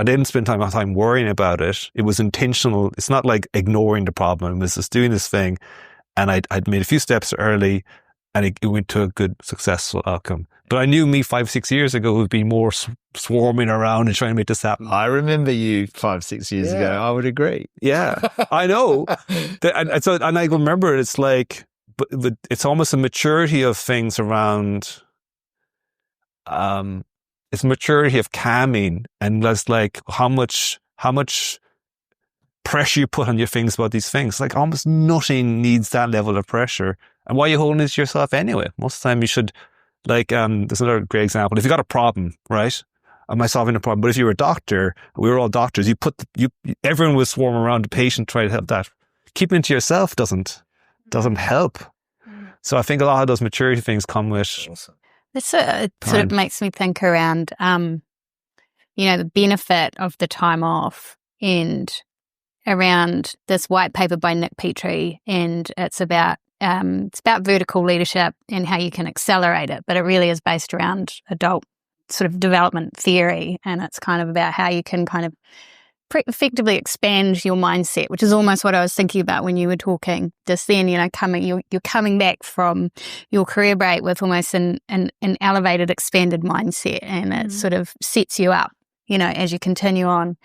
didn't spend time worrying about it. It was intentional. It's not like ignoring the problem. It was just doing this thing. And I'd made a few steps early and it went to a good, successful outcome. But I knew me 5-6 years ago would be more swarming around and trying to make this happen. I remember you 5-6 years ago. I would agree. Yeah, I know. And I remember it's like, but it's almost a maturity of things around. It's maturity of calming, and that's like how much pressure you put on your things about these things. Like almost nothing needs that level of pressure. And why are you holding it to yourself anyway? Most of the time you should, there's another great example. If you got a problem, right? Am I solving a problem? But if you were a doctor, we were all doctors, everyone was swarming around the patient trying to help that. Keeping it to yourself doesn't help. So I think a lot of those maturity things come with. This sort of makes me think around, the benefit of the time off and around this white paper by Nick Petrie, and it's about vertical leadership and how you can accelerate it, but it really is based around adult sort of development theory, and it's kind of about how you can kind of effectively expand your mindset, which is almost what I was thinking about when you were talking just then. You're coming back from your career break with almost an elevated, expanded mindset, and it sort of sets you up, as you continue on.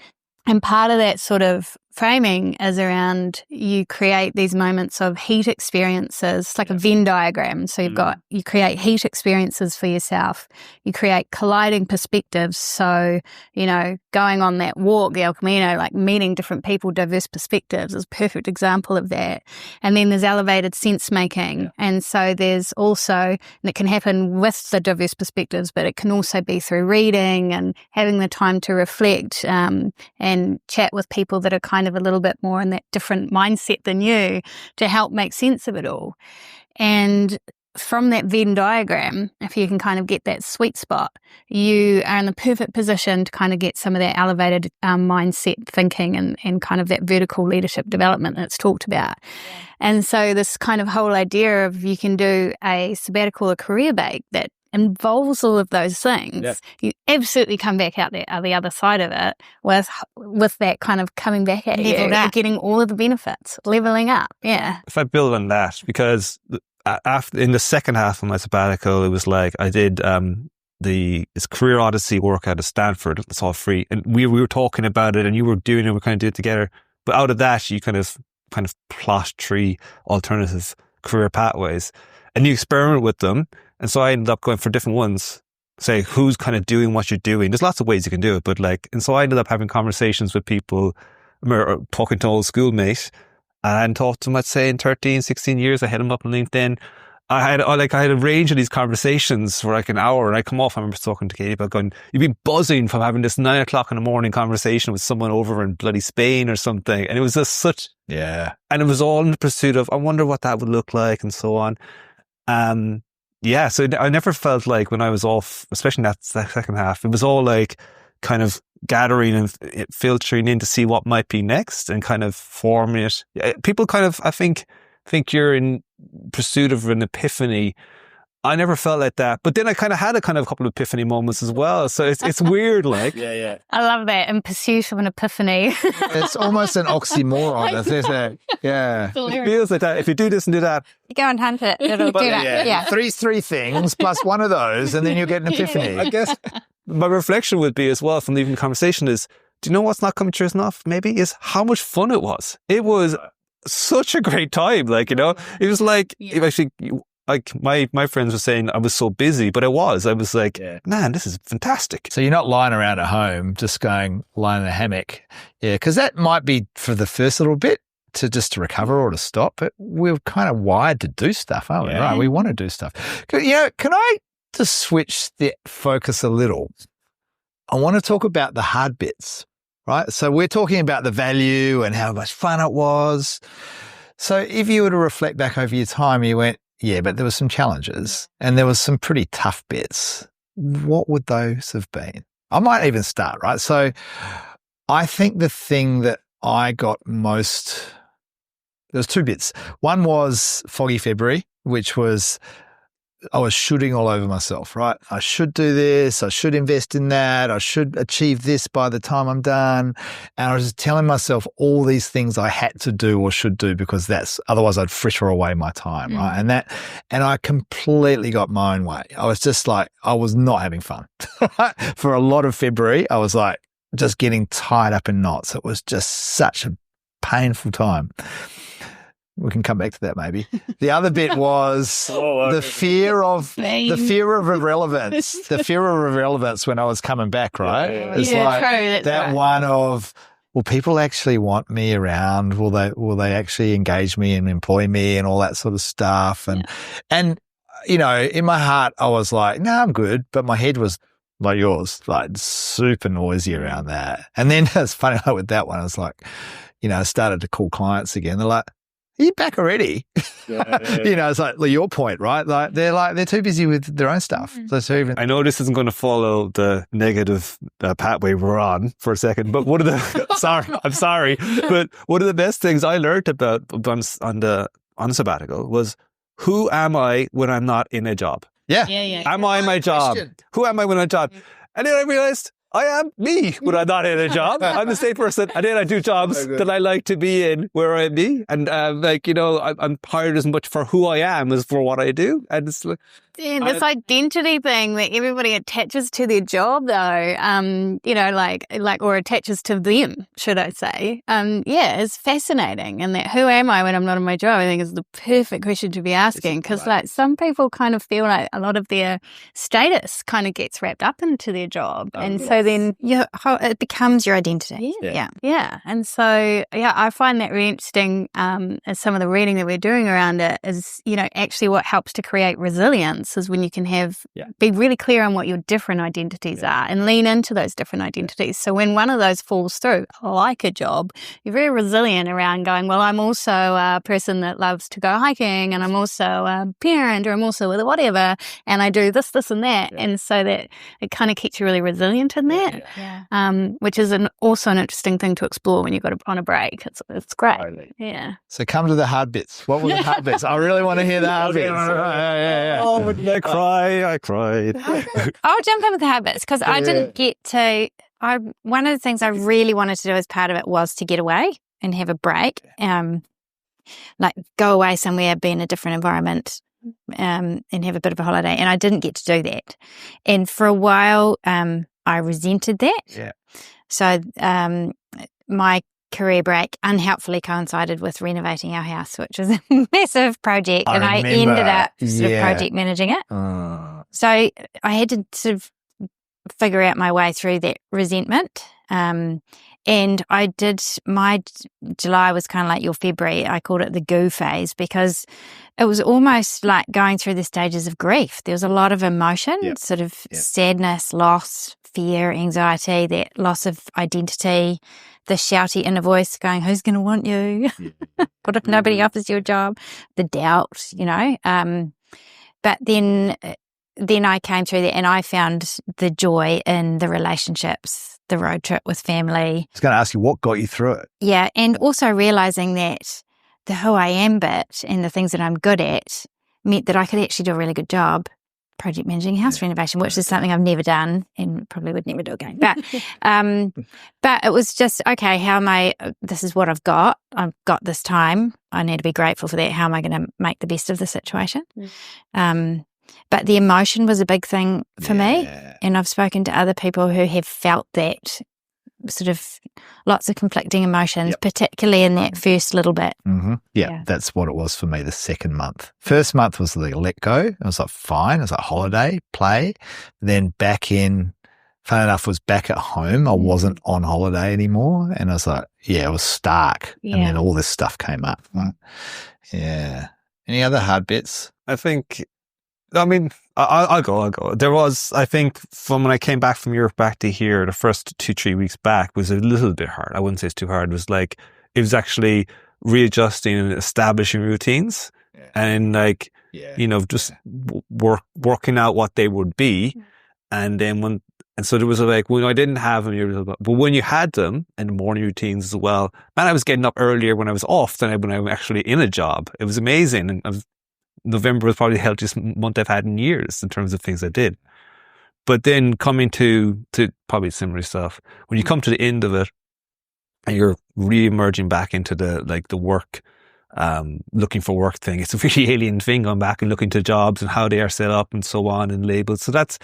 And part of that sort of framing is around you create these moments of heat experiences, like a Venn diagram. So you create heat experiences for yourself. You create colliding perspectives. So, going on that walk, the El Camino, like meeting different people, diverse perspectives is a perfect example of that. And then there's elevated sense making. Yeah. And so there's also, and it can happen with the diverse perspectives, but it can also be through reading and having the time to reflect and chat with people that are kind of a little bit more in that different mindset than you to help make sense of it all. And from that Venn diagram, if you can kind of get that sweet spot, you are in the perfect position to kind of get some of that elevated mindset thinking and kind of that vertical leadership development that's talked about. Yeah. And so this kind of whole idea of you can do a sabbatical or career break that involves all of those things, you absolutely come back out the other side of it with that kind of coming back at you, getting all of the benefits, leveling up. Yeah. If I build on that, because after in the second half of my sabbatical, it was like I did this Career Odyssey workout at Stanford. It's all free, and we were talking about it, and you were doing it. We kind of did it together. But out of that, you kind of plot 3 alternative career pathways, and you experiment with them. And so I ended up going for different ones. Say who's kind of doing what you're doing. There's lots of ways you can do it, but and so I ended up having conversations with people, or talking to an old schoolmate, and talked to them. I'd say in 13, 16 years, I had them up on LinkedIn. I had a range of these conversations for like an hour, and I come off. I remember talking to Katie about going, you'd be buzzing from having this 9 o'clock in the morning conversation with someone over in bloody Spain or something. And it was just such, and it was all in the pursuit of, I wonder what that would look like and so on. So I never felt like when I was off, especially in that second half, it was all like kind of gathering and filtering in to see what might be next and kind of forming it. People kind of, I think you're in pursuit of an epiphany. I never felt like that, but then I kind of had a couple of epiphany moments as well. So it's weird, like. I love that, in pursuit of an epiphany. It's almost an oxymoron, isn't it? Yeah, it feels like that. If you do this and do that, you go and hunt it. It'll do that. Yeah. Three things plus one of those, and then you'll get an epiphany. I guess my reflection would be as well from leaving the conversation is, do you know what's not coming true enough? Maybe is how much fun it was. It was such a great time. Like, it was like, actually, like my friends were saying I was so busy, but I was like, man, this is fantastic. So you're not lying around at home, just lying in a hammock. Yeah, because that might be for the first little bit to recover or to stop, but we're kind of wired to do stuff, aren't we? Right? We want to do stuff. Can I just switch the focus a little? I want to talk about the hard bits, right? So we're talking about the value and how much fun it was. So if you were to reflect back over your time, you went, yeah, but there were some challenges and there was some pretty tough bits. What would those have been? I might even start, right? So I think the thing that I got most, there was 2 bits. One was foggy February, which was I was shooting all over myself, right? I should do this. I should invest in that. I should achieve this by the time I'm done. And I was just telling myself all these things I had to do or should do because otherwise I'd fritter away my time, right? And I completely got my own way. I was just like, I was not having fun. For a lot of February, I was like just getting tied up in knots. It was just such a painful time. We can come back to that maybe. The other bit was the fear of irrelevance. The fear of irrelevance when I was coming back, right? It's like that one of, will people actually want me around? Will they actually engage me and employ me and all that sort of stuff? And in my heart I was like, no, I'm good. But my head was like yours, like super noisy around that. And then it's funny, like with that one, I was like, I started to call clients again. They're like, are you back already? It's like your point, right? Like they're too busy with their own stuff. So I know this isn't going to follow the negative pathway we're on for a second, but one of the I'm sorry, but one of the best things I learned about on sabbatical was, who am I when I'm not in a job? Yeah. Am I in my job? Who am I when I'm in a job? And then I realized I am me when I'm not in a job. I'm the same person. And then I do jobs that I like to be in where I'm me. And I'm hired as much for who I am as for what I do. And it's like, this identity thing that everybody attaches to their job, though, or attaches to them, should I say? It's fascinating. And that, who am I when I'm not in my job, I think is the perfect question to be asking. Because some people kind of feel like a lot of their status kind of gets wrapped up into their job, and so then it becomes your identity. Yeah. And so I find that really interesting. As some of the reading that we're doing around it is, actually what helps to create resilience is when you can be really clear on what your different identities are and lean into those different identities. So when one of those falls through, like a job, you're very resilient around going, well, I'm also a person that loves to go hiking, and I'm also a parent, or I'm also with whatever, and I do this, and that. And so that it kind of keeps you really resilient in that, which is also an interesting thing to explore when you've got on a break. It's great. Totally. Yeah. So come to the hard bits. What were the hard bits? I really want to hear the hard bits. I cried. I'll jump in with the habits because I didn't get to. One of the things I really wanted to do as part of it was to get away and have a break, like go away somewhere, be in a different environment, and have a bit of a holiday. And I didn't get to do that. And for a while, I resented that. Yeah. So my career break unhelpfully coincided with renovating our house, which was a massive project, and I ended up sort of project managing it. So I had to sort of figure out my way through that resentment. And I did, my July was kind of like your February. I called it the goo phase because it was almost like going through the stages of grief. There was a lot of emotion, sort of sadness, loss, fear, anxiety, that loss of identity, the shouty inner voice going, who's going to want you? What if nobody offers you a job? The doubt, But then I came through that and I found the joy in the relationships, the road trip with family. I was going to ask you what got you through it. Yeah, and also realising that the who I am bit and the things that I'm good at meant that I could actually do a really good job project managing house renovation, which is something I've never done and probably would never do again. But it was just, okay, this is what I've got this time. I need to be grateful for that. How am I going to make the best of the situation? But the emotion was a big thing for me. And I've spoken to other people who have felt that sort of lots of conflicting emotions, particularly in that first little bit. Mm-hmm. Yeah, that's what it was for me the second month. First month was the let go. I was like, fine. It was like holiday, play. Then back in, fun enough, was back at home. I wasn't on holiday anymore. And I was like, it was stark. And then all this stuff came up. Right? Yeah. Any other hard bits? I'll go. There was, I think, from when I came back from Europe back to here, the first 2-3 weeks back was a little bit hard. I wouldn't say it's too hard. It was actually readjusting and establishing routines and just working out what they would be. And then so there was when I didn't have them, but when you had them and morning routines as well, man, I was getting up earlier when I was off than when I was actually in a job. It was amazing. And November was probably the healthiest month I've had in years in terms of things I did. But then coming to probably similar stuff, when you come to the end of it and you're re-emerging back into the work, looking for work thing, it's a really alien thing going back and looking to jobs and how they are set up and so on and labels. So that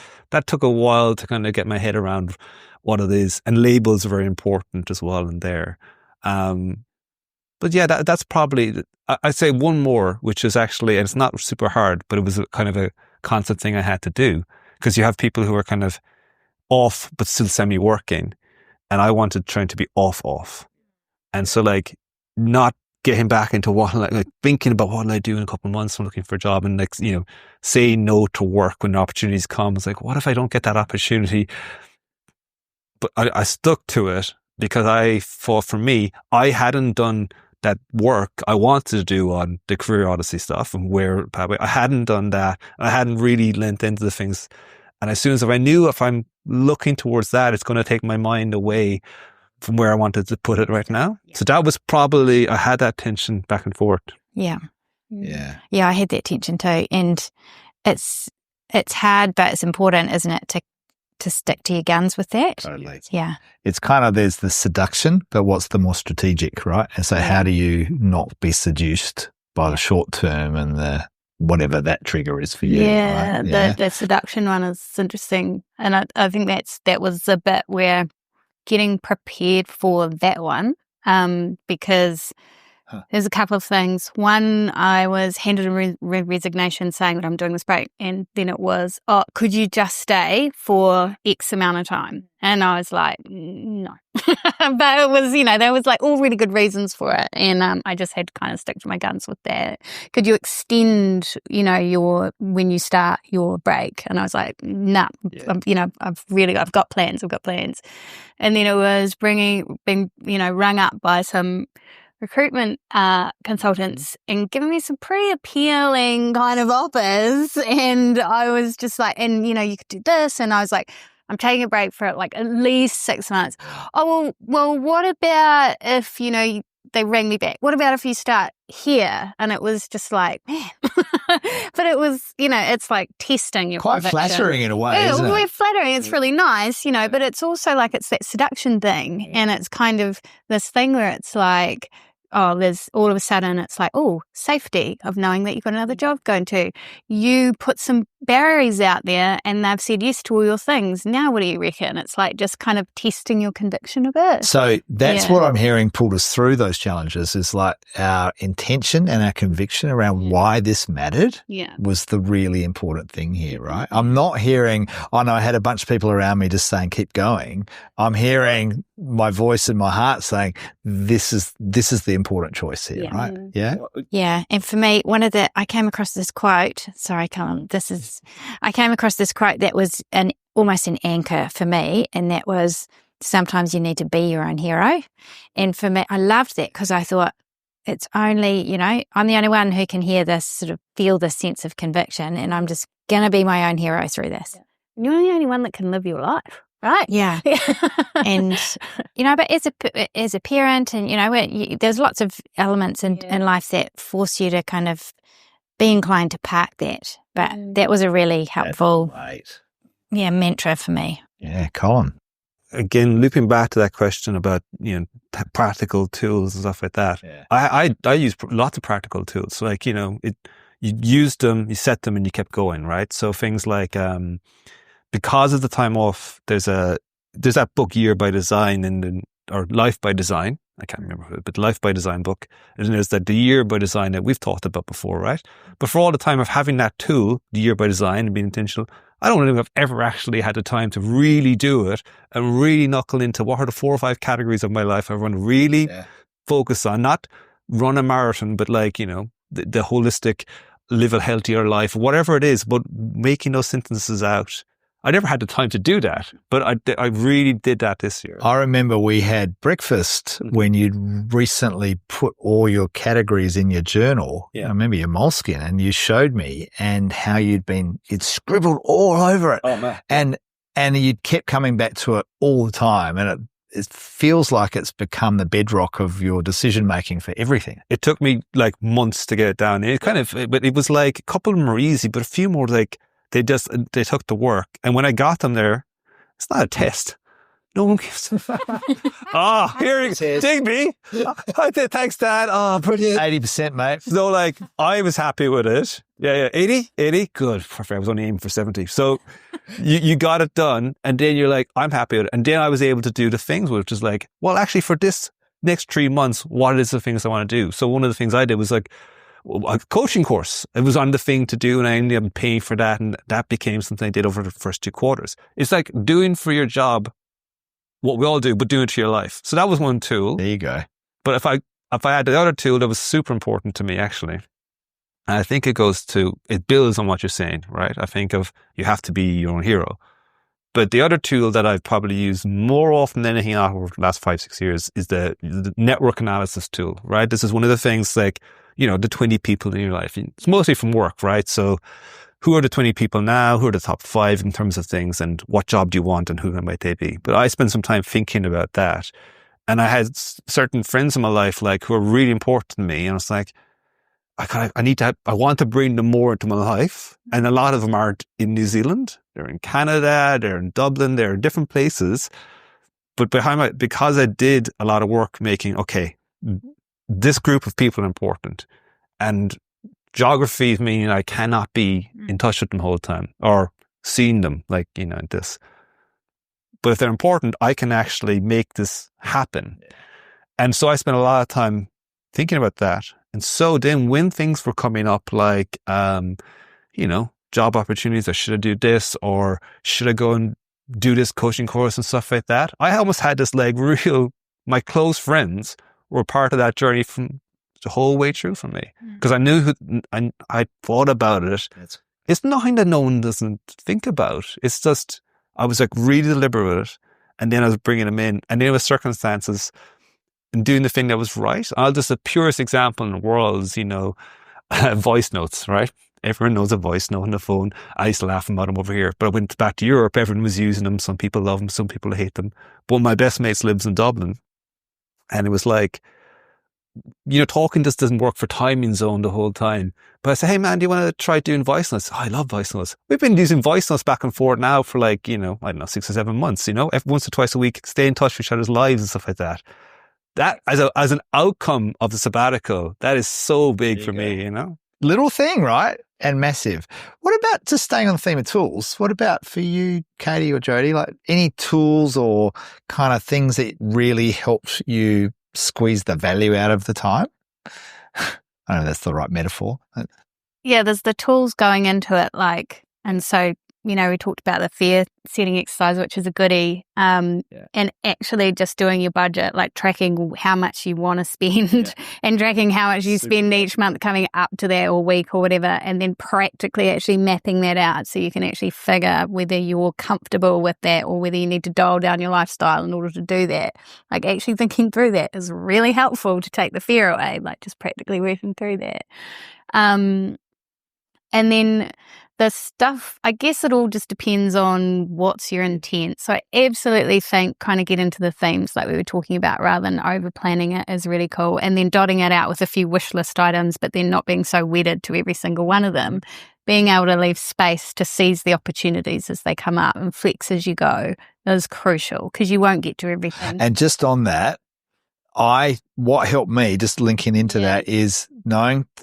took a while to kind of get my head around what it is. And labels are very important as well in there. But yeah, that's probably, I'd say one more, which is actually, and it's not super hard, but it was kind of a constant thing I had to do because you have people who are kind of off, but still semi-working. And I wanted trying to be off. And so not getting back into thinking about what will I do in a couple of months when looking for a job and saying no to work when opportunities come. It's what if I don't get that opportunity? But I stuck to it because I thought for me, I hadn't done that work I wanted to do on the Career Odyssey stuff and where I hadn't done that. I hadn't really lent into the things. And as soon as I knew if I'm looking towards that, it's going to take my mind away from where I wanted to put it right now. So that was probably, I had that tension back and forth. Yeah. Yeah, I had that tension too. And it's hard, but it's important, isn't it, to stick to your guns with that. Totally. Yeah. It's kind of, there's the seduction, but what's the more strategic, right? And so how do you not be seduced by the short term and the whatever that trigger is for you? Yeah, right? the seduction one is interesting. And I think that was a bit where getting prepared for that one, because there's a couple of things. One, I was handed a resignation saying that I'm doing this break, and then it was, could you just stay for X amount of time? And I was like, no. But it was, there was all really good reasons for it, and I just had to kind of stick to my guns with that. Could you extend, when you start your break? And I was like, nah, I've got plans. And then it was being rung up by some recruitment consultants and giving me some pretty appealing kind of offers, and I was just like, and you could do this, and I was like, I'm taking a break for at least 6 months. Oh well, what about if they ring me back? What about if you start here, and it was just like, man. But it was, it's like testing your Quite conviction. flattering in a way, Yeah, isn't it? We're flattering. It's really nice, but it's also like it's that seduction thing, and it's kind of this thing where it's like, oh, there's all of a sudden it's like, oh, safety of knowing that you've got another job going to. You put some barriers out there and they've said yes to all your things. Now what do you reckon? It's like just kind of testing your conviction a bit. So that's what I'm hearing pulled us through those challenges is like our intention and our conviction around why this mattered was the really important thing here, right? I'm not hearing, oh no, I had a bunch of people around me just saying, keep going. I'm hearing my voice in my heart saying, this is the important choice here, right? Yeah. Yeah. And for me, I came across this quote. Sorry, Colm. I came across this quote that was almost an anchor for me. And that was, sometimes you need to be your own hero. And for me, I loved that because I thought it's only, I'm the only one who can hear this, sort of feel this sense of conviction. And I'm just going to be my own hero through this. You're the only one that can live your life. Right. Yeah. And, but as a parent and, there's lots of elements in life that force you to kind of be inclined to park that. But that was a really helpful mantra for me. Yeah, Colin. Again, looping back to that question about, practical tools and stuff like that. Yeah. I use lots of practical tools. Like, you used them, you set them and you kept going, right? So things like, because of the time off, there's that book Year by Design or Life by Design. I can't remember who, but Life by Design book. And there's the Year by Design that we've talked about before, right? But for all the time of having that tool, the Year by Design and being intentional, I don't think I've ever actually had the time to really do it and really knuckle into what are the 4 or 5 categories of my life I want to really focus on, not run a marathon, but like, the holistic, live a healthier life, whatever it is, but making those sentences out. I never had the time to do that, but I really did that this year. I remember we had breakfast when you'd recently put all your categories in your journal. Yeah. I remember your moleskin, and you showed me and how you'd scribbled all over it. Oh, man. And you'd kept coming back to it all the time. And it feels like it's become the bedrock of your decision making for everything. It took me like months to get it down. But it was like a couple of them were easy, but a few more like, they took the work. And when I got them there, it's not a test. No one gives here it is. Digby. I did, thanks, Dad. Oh, brilliant. 80%, mate. So like, I was happy with it. Yeah. 80? Good. Perfect. I was only aiming for 70. So you got it done. And then you're like, I'm happy with it. And then I was able to do the things, which is like, well, actually for this next 3 months, what is the things I want to do? So one of the things I did was like, a coaching course. It was on the thing to do, and I ended up paying for that, and that became something I did over the first 2 quarters. It's like doing for your job what we all do, but doing it to your life. So that was one tool. There you go. But if I had the other tool that was super important to me, actually, and I think it builds on what you're saying, right? I think of you have to be your own hero. But the other tool that I've probably used more often than anything else over the last 5-6 years is the network analysis tool, right? This is one of the things like, the 20 people in your life. It's mostly from work, right? So who are the 20 people now? Who are the top 5 in terms of things, and what job do you want and who might they be? But I spent some time thinking about that. And I had certain friends in my life, like, who are really important to me. And I was like, I want to bring them more into my life. And a lot of them aren't in New Zealand. They're in Canada, they're in Dublin, they're in different places. But because I did a lot of work making, this group of people are important, and geography meaning I cannot be in touch with them the whole time or seeing them this. But if they're important, I can actually make this happen. And so I spent a lot of time thinking about that. And so then when things were coming up, like, job opportunities, or should I do this, or should I go and do this coaching course and stuff like that, I almost had this my close friends were part of that journey from the whole way through for me. Because I knew I thought about it. It's nothing that no one doesn't think about. It's just, I was like really deliberate with it. And then I was bringing them in. And then there was circumstances and doing the thing that was right. The purest example in the world is, voice notes, right? Everyone knows a voice note on the phone. I used to laugh about them over here. But I went back to Europe. Everyone was using them. Some people love them. Some people hate them. But one of my best mates lives in Dublin. And it was like, talking just doesn't work for timing zone the whole time. But I say, hey man, do you want to try doing voice notes? Oh, I love voice notes. We've been using voice notes back and forth now for I don't know, 6 or 7 months, every once or twice a week, stay in touch with each other's lives and stuff like that. That as an outcome of the sabbatical, that is so big for me, Little thing, right? And massive. What about, just staying on the theme of tools, what about for you, Katie or Jodi, any tools or kind of things that really helped you squeeze the value out of the time? I don't know if that's the right metaphor. Yeah, there's the tools going into it, and so, we talked about the fear setting exercise, which is a goodie, and actually just doing your budget, tracking how much you want to spend and tracking how much you spend each month coming up to that or week or whatever, and then practically actually mapping that out so you can actually figure whether you're comfortable with that or whether you need to dial down your lifestyle in order to do that. Actually thinking through that is really helpful to take the fear away, just practically working through that. And then the stuff, I guess it all just depends on what's your intent. So I absolutely think kind of get into the themes like we were talking about rather than over planning it is really cool. And then dotting it out with a few wish list items, but then not being so wedded to every single one of them. Being able to leave space to seize the opportunities as they come up and flex as you go is crucial because you won't get to everything. And just on that, what helped me, just linking into that, is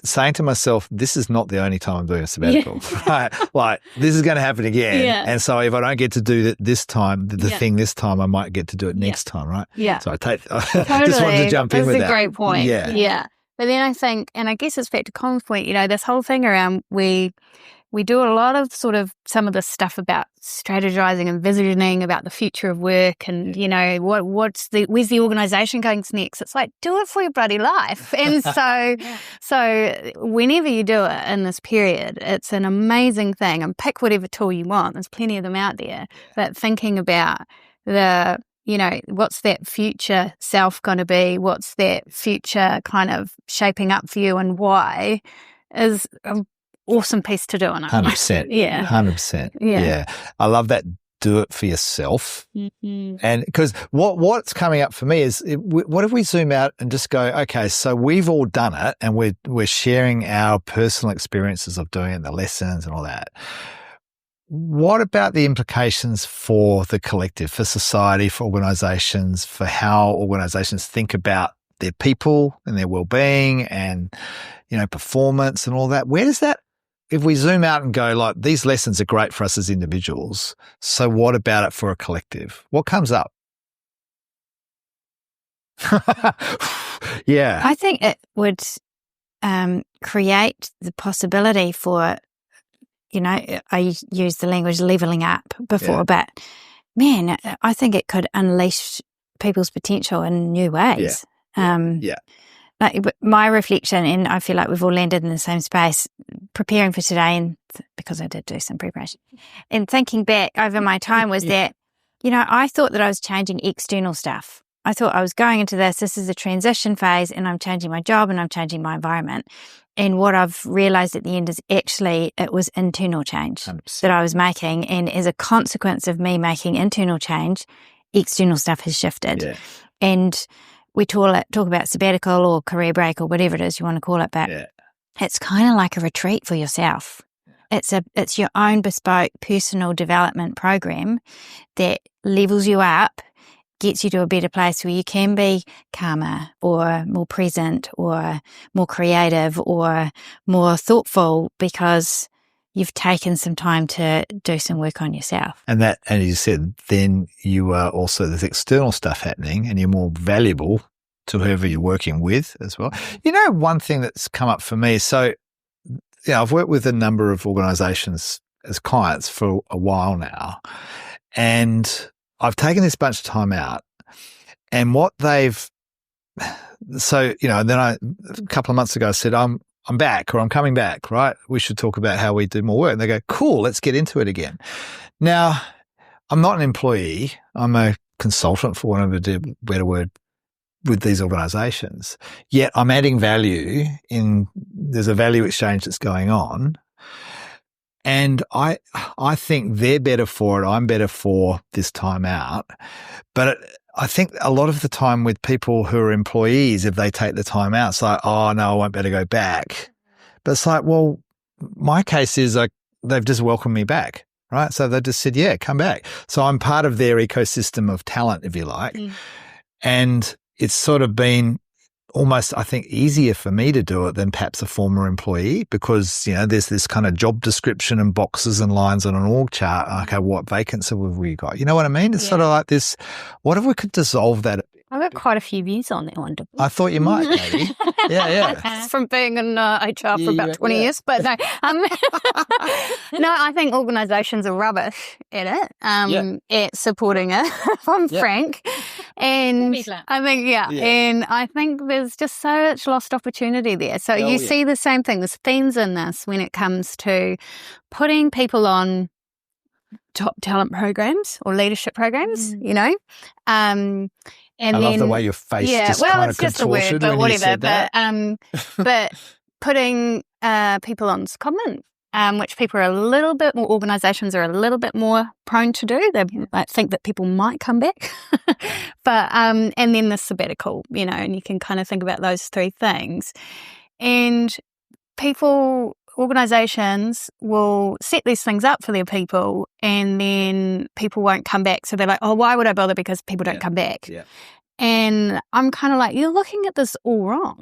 saying to myself, this is not the only time I'm doing a sabbatical, right? This is going to happen again. Yeah. And so if I don't get to do it this time, the thing this time, I might get to do it next time, right? Yeah. So I just wanted to jump in with that. That's a great point. Yeah. But then I think, and I guess it's back to Colm's point, this whole thing around we do a lot of sort of some of the stuff about strategizing and visioning about the future of work and, where's the organization going next? It's do it for your bloody life. And so, so whenever you do it in this period, it's an amazing thing, and pick whatever tool you want. There's plenty of them out there, but thinking about what's that future self going to be? What's that future kind of shaping up for you and why is awesome piece to do on it. 100%. Yeah. 100%. Yeah. I love that. Do it for yourself. Mm-hmm. And because what's coming up for me is, what if we zoom out and just go, okay, so we've all done it and we're sharing our personal experiences of doing it, the lessons and all that. What about the implications for the collective, for society, for organizations, for how organizations think about their people and their well-being and, performance and all that? Where does that, if we zoom out and go, these lessons are great for us as individuals, so what about it for a collective? What comes up? Yeah. I think it would create the possibility for, I used the language leveling up before, but man, I think it could unleash people's potential in new ways. My reflection, and I feel like we've all landed in the same space, preparing for today, and because I did do some preparation, and thinking back over my time was that, I thought that I was changing external stuff. I thought I was going into this is a transition phase, and I'm changing my job and I'm changing my environment. And what I've realized at the end is actually it was internal change 100%. That I was making. And as a consequence of me making internal change, external stuff has shifted. Yeah. And we talk about sabbatical or career break or whatever it is you want to call it, but it's kind of like a retreat for yourself. It's your own bespoke personal development program that levels you up, gets you to a better place where you can be calmer or more present or more creative or more thoughtful because you've taken some time to do some work on yourself. And as you said, then you are also, there's external stuff happening and you're more valuable to whoever you're working with as well. One thing that's come up for me, so, I've worked with a number of organizations as clients for a while now, and I've taken this bunch of time out, and what they've, so, then a couple of months ago I said, I'm back, or I'm coming back, right? We should talk about how we do more work. And they go, cool, let's get into it again. Now, I'm not an employee. I'm a consultant, for want of a better word, with these organizations. Yet I'm adding value there's a value exchange that's going on. And I think they're better for it. I'm better for this time out. But I think a lot of the time with people who are employees, if they take the time out, it's like, oh, no, I won't be able to go back. But it's like, well, my case is like they've just welcomed me back, right? So they just said, yeah, come back. So I'm part of their ecosystem of talent, if you like. And it's sort of been almost, I think, easier for me to do it than perhaps a former employee because, you know, there's this kind of job description and boxes and lines on an org chart. Okay, what vacancy have we got? You know what I mean? It's sort of like this, what if we could dissolve that? I've got quite a few views on that one. I thought you might, maybe. Yeah. It's from being in HR for about 20 years, but no. No, I think organisations are rubbish at it, at supporting it, if I'm frank. And I think, and I think there's just so much lost opportunity there. So you see the same thing. There's themes in this when it comes to putting people on top talent programs or leadership programs, you know. And I love the way your face just kind of contorted but when you said that. But putting people on secondment, which people are a little bit more, organisations are a little bit more prone to do. They think that people might come back. But and then the sabbatical, you know, and you can kind of think about those three things. And organisations will set these things up for their people and then people won't come back. So they're like, oh, why would I bother? Because people don't come back. And I'm kind of like, you're looking at this all wrong.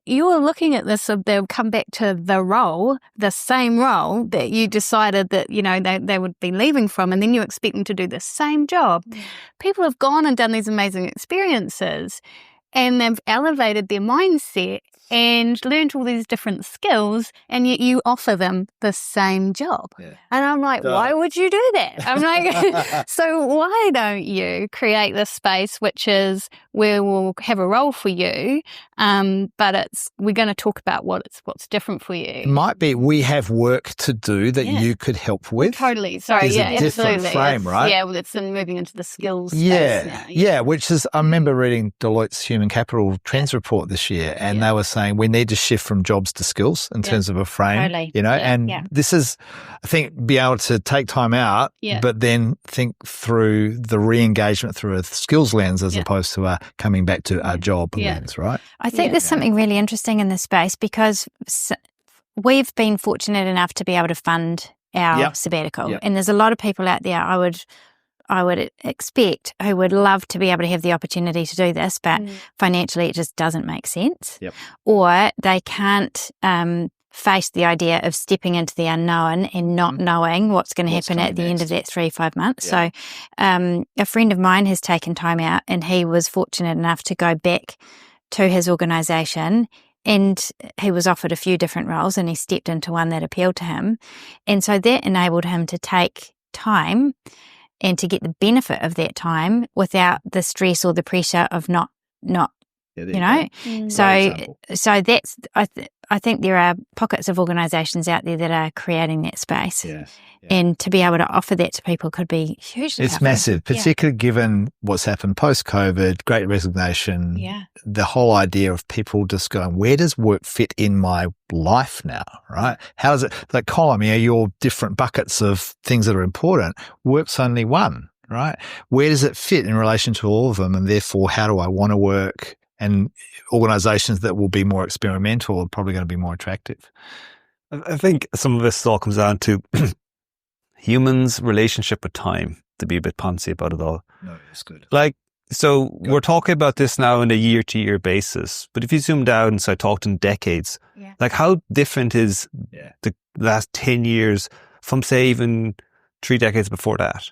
You're looking at this, so they'll come back to the same role that you decided that, you know, they would be leaving from, and then you expect them to do the same job. People have gone and done these amazing experiences and they've elevated their mindset and learned all these different skills, and yet you offer them the same job. And I'm like, why would you do that? I'm like, so why don't you create this space which is where we'll have a role for you, but we're going to talk about what's different for you. It might be we have work to do that you could help with. Totally. Sorry, There's a different absolutely. frame, right? Yeah, well, it's moving into the skills space now. Which is, I remember reading Deloitte's Human Capital Trends Report this year, and they were saying we need to shift from jobs to skills in terms of a frame, you know, and this is, I think, be able to take time out, but then think through the re-engagement through a skills lens as opposed to coming back to a job lens, right? I think there's something really interesting in this space because we've been fortunate enough to be able to fund our sabbatical, and there's a lot of people out there I would expect who would love to be able to have the opportunity to do this, but financially it just doesn't make sense. Or they can't face the idea of stepping into the unknown and not knowing what's going to happen at the end of that 3-5 months. So a friend of mine has taken time out, and he was fortunate enough to go back to his organisation, and he was offered a few different roles and he stepped into one that appealed to him. And so that enabled him to take time and to get the benefit of that time without the stress or the pressure of not you know. So that's I think there are pockets of organisations out there that are creating that space, and to be able to offer that to people could be hugely. It's massive, particularly given what's happened post-COVID, Great Resignation. The whole idea of people just going, where does work fit in my life now, right? How does it, like Colm, your different buckets of things that are important, work's only one, right? Where does it fit in relation to all of them? And therefore, how do I want to work? And organisations that will be more experimental are probably going to be more attractive. I think some of this all comes down to humans' relationship with time, to be a bit poncy about it all. No, that's good. We're talking about this now on a year-to-year basis, but if you zoom down, so I talked in decades, like how different is the last 10 years from, say, even 3 decades before that?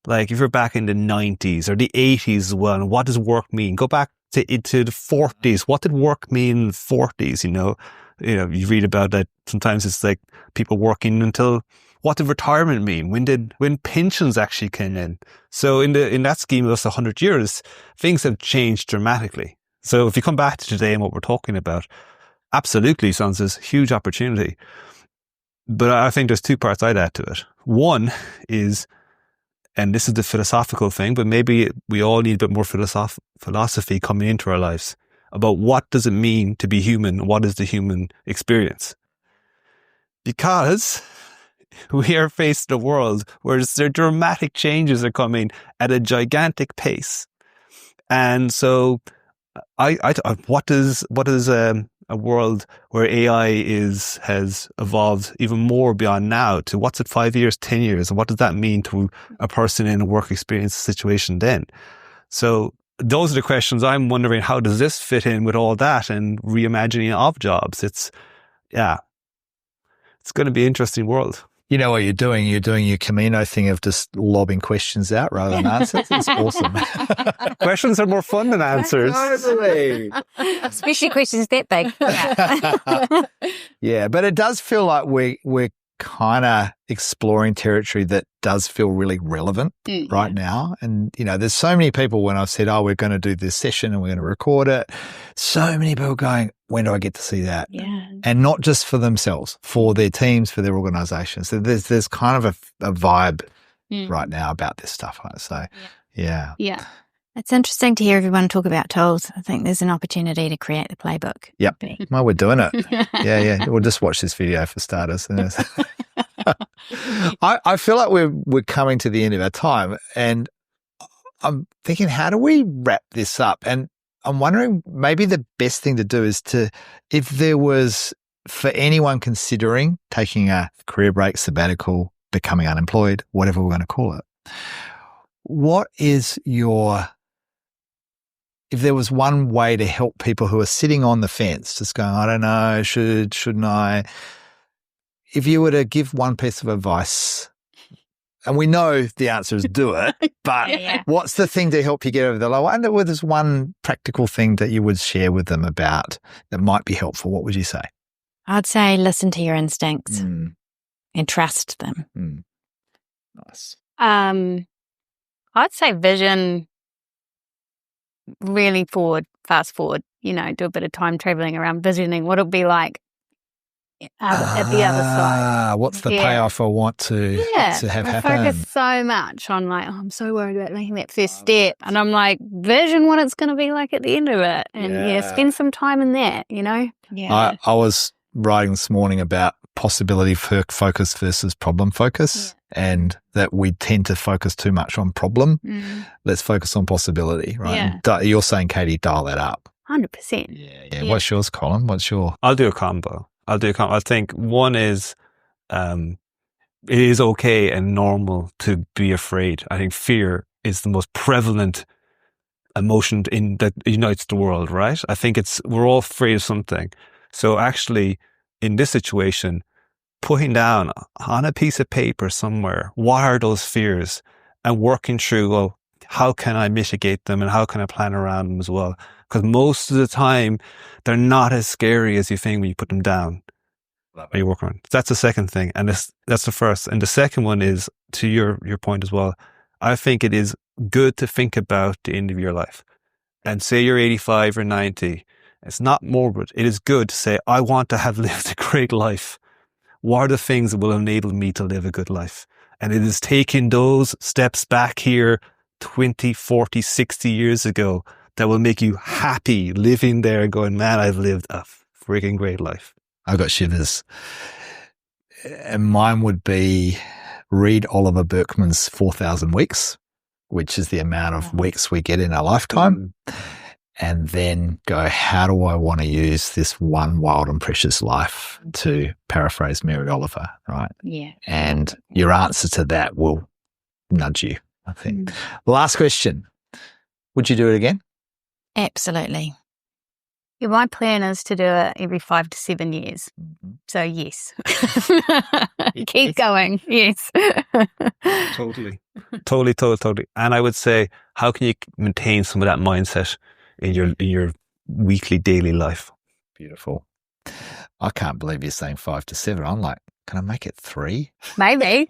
Like if you're back in the 90s or the 80s as well, and what does work mean? Go back into the 40s. What did work mean in the 40s? You know, you read about that. Sometimes it's like people working until, what did retirement mean? When pensions actually came in? So in that scheme of us 100 years, things have changed dramatically. So if you come back to today and what we're talking about, absolutely sounds as huge opportunity. But I think there's 2 parts I'd add to it. One is, and this is the philosophical thing, but maybe we all need a bit more philosophy coming into our lives about what does it mean to be human? What is the human experience? Because we are facing a world where there dramatic changes are coming at a gigantic pace. And so what is a world where AI has evolved even more beyond now to what's it 5 years, 10 years? And what does that mean to a person in a work experience situation then? So those are the questions I'm wondering, how does this fit in with all that and reimagining of jobs? It's going to be an interesting world. You know what you're doing? You're doing your Camino thing of just lobbing questions out rather than answers. It's awesome. Questions are more fun than answers. Totally. Especially questions that big. Yeah, but it does feel like we're kind of exploring territory that does feel really relevant right now. And, you know, there's so many people when I've said, we're going to do this session and we're going to record it, so many people going, when do I get to see that? Yeah. And not just for themselves, for their teams, for their organizations. So there's kind of a vibe right now about this stuff. Right? So, yeah. It's interesting to hear everyone talk about tools. I think there's an opportunity to create the playbook. Yep. Well, we're doing it. Yeah. We'll just watch this video for starters. I feel like we're coming to the end of our time, and I'm thinking, how do we wrap this up? And I'm wondering, maybe the best thing to do is if there was, for anyone considering taking a career break, sabbatical, becoming unemployed, whatever we're going to call it, what is if there was one way to help people who are sitting on the fence, just going, I don't know, shouldn't I? If you were to give one piece of advice, and we know the answer is do it, but what's the thing to help you get over the low? I wonder whether there's one practical thing that you would share with them about that might be helpful. What would you say? I'd say listen to your instincts and trust them. Nice. I'd say vision, really fast forward, do a bit of time traveling around, visioning what it'll be like at the other side. What's the payoff I want to have happen? I focus so much on I'm so worried about making that first step, and I'm like, vision what it's going to be like at the end of it, and spend some time in that, I was writing this morning about possibility focus versus problem focus, and that we tend to focus too much on problem. Let's focus on possibility, right? And you're saying, Katie, dial that up. 100%. Yeah. What's yours, Colm? I'll do a combo. I think one is, it is okay and normal to be afraid. I think fear is the most prevalent emotion that unites the world, right? I think we're all afraid of something. So actually, in this situation, putting down on a piece of paper somewhere, what are those fears, and working through, well, how can I mitigate them and how can I plan around them as well? Because most of the time, they're not as scary as you think when you put them down. When you work on. That's the second thing, and that's the first. And the second one is, to your point as well, I think it is good to think about the end of your life. And say you're 85 or 90, it's not morbid. It is good to say, I want to have lived a great life. What are the things that will enable me to live a good life? And it is taking those steps back here 20, 40, 60 years ago that will make you happy living there going, man, I've lived a freaking great life. I got shivers. And mine would be read Oliver Burkeman's 4,000 Weeks, which is the amount of weeks we get in our lifetime. And then go, how do I want to use this one wild and precious life, to paraphrase Mary Oliver, right? Yeah. And your answer to that will nudge you, I think. Last question. Would you do it again? Absolutely. Yeah, my plan is to do it every 5 to 7 years. So yes. Keep going. Yes. Totally. And I would say, how can you maintain some of that mindset in your weekly, daily life? Beautiful. I can't believe you're saying 5 to 7. I'm like, can I make it 3? Maybe.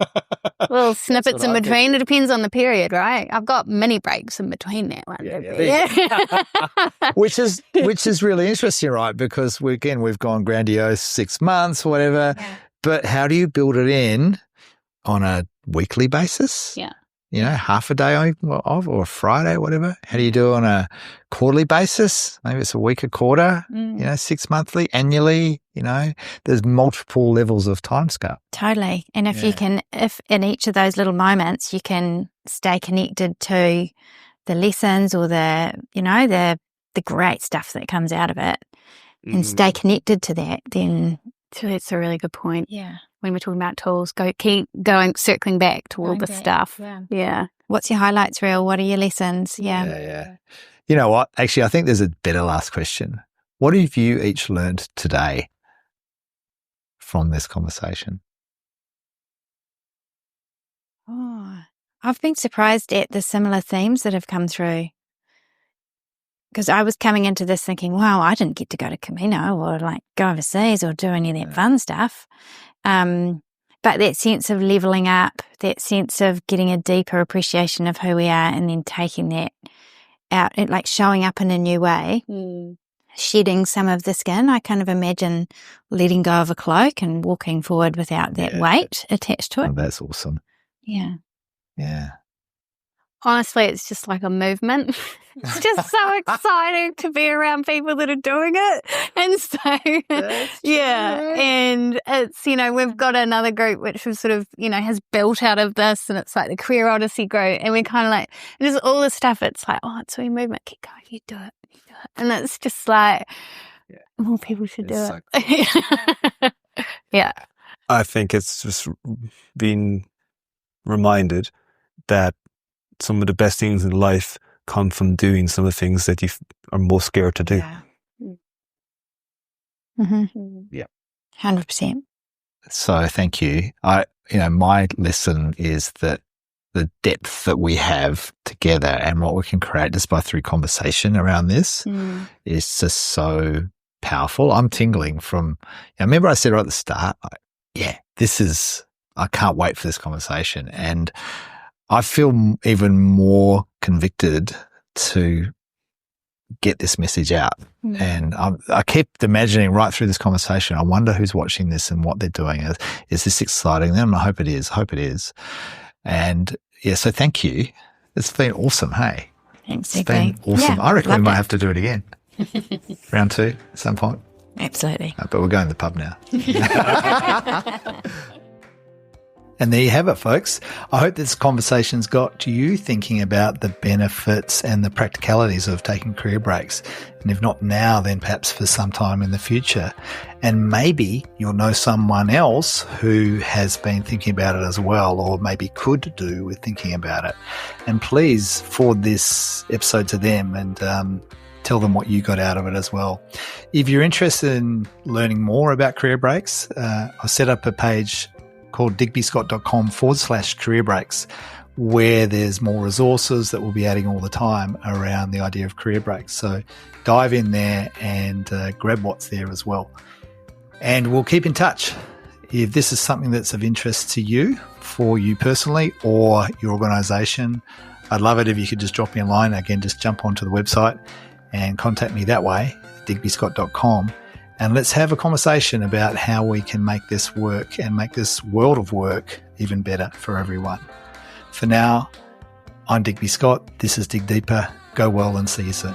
Little snippets in between. It depends on the period, right? I've got mini breaks in between that one. Which is really interesting, right? Because we've gone grandiose 6 months or whatever. Yeah. But how do you build it in on a weekly basis? Yeah. half a day off or a Friday, whatever? How do you do on a quarterly basis? Maybe it's a week, a quarter, 6 monthly, annually, there's multiple levels of timescale. Totally. And if in each of those little moments you can stay connected to the lessons or the great stuff that comes out of it and stay connected to that, then. So that's a really good point. Yeah. When we're talking about tools, keep going, circling back to all the stuff. Yeah. What's your highlights reel? What are your lessons? Yeah. You know what? Actually, I think there's a better last question. What have you each learned today from this conversation? Oh, I've been surprised at the similar themes that have come through. Because I was coming into this thinking, wow, I didn't get to go to Camino or go overseas or do any of that fun stuff. But that sense of leveling up, that sense of getting a deeper appreciation of who we are and then taking that out, showing up in a new way, shedding some of the skin. I kind of imagine letting go of a cloak and walking forward without that weight attached to it. Oh, that's awesome. Yeah. Yeah. Honestly, it's just like a movement. It's just so exciting to be around people that are doing it. And so, and it's, we've got another group which was sort of, has built out of this, and it's like the Career Odyssey group. And we're kind of there's all this stuff. It's like, oh, it's a movement. Keep going. You do it. And it's just more people should do it. So cool. Yeah. I think it's just being reminded that some of the best things in life come from doing some of the things that you are most scared to do. Yeah. Mm-hmm. Yeah. 100%. So thank you. My lesson is that the depth that we have together and what we can create just through conversation around this is just so powerful. I'm tingling I remember I said right at the start, I can't wait for this conversation. And I feel even more convicted to get this message out. And I kept imagining right through this conversation, I wonder who's watching this and what they're doing. Is this exciting them? I hope it is. And so thank you. It's been awesome, hey? Thanks, It's been awesome. Yeah, I reckon we might have to do it again. Round 2 at some point. Absolutely. But we're going to the pub now. And there you have it, folks. I hope this conversation's got you thinking about the benefits and the practicalities of taking career breaks. And if not now, then perhaps for some time in the future. And maybe you'll know someone else who has been thinking about it as well, or maybe could do with thinking about it. And please forward this episode to them and tell them what you got out of it as well. If you're interested in learning more about career breaks, I'll set up a page called digbyscott.com/career breaks, where there's more resources that we'll be adding all the time around the idea of career breaks. So dive in there and grab what's there as well. And we'll keep in touch. If this is something that's of interest to you, for you personally or your organisation, I'd love it if you could just drop me a line. Again, just jump onto the website and contact me that way, digbyscott.com. And let's have a conversation about how we can make this work and make this world of work even better for everyone. For now, I'm Digby Scott. This is Dig Deeper. Go well and see you soon.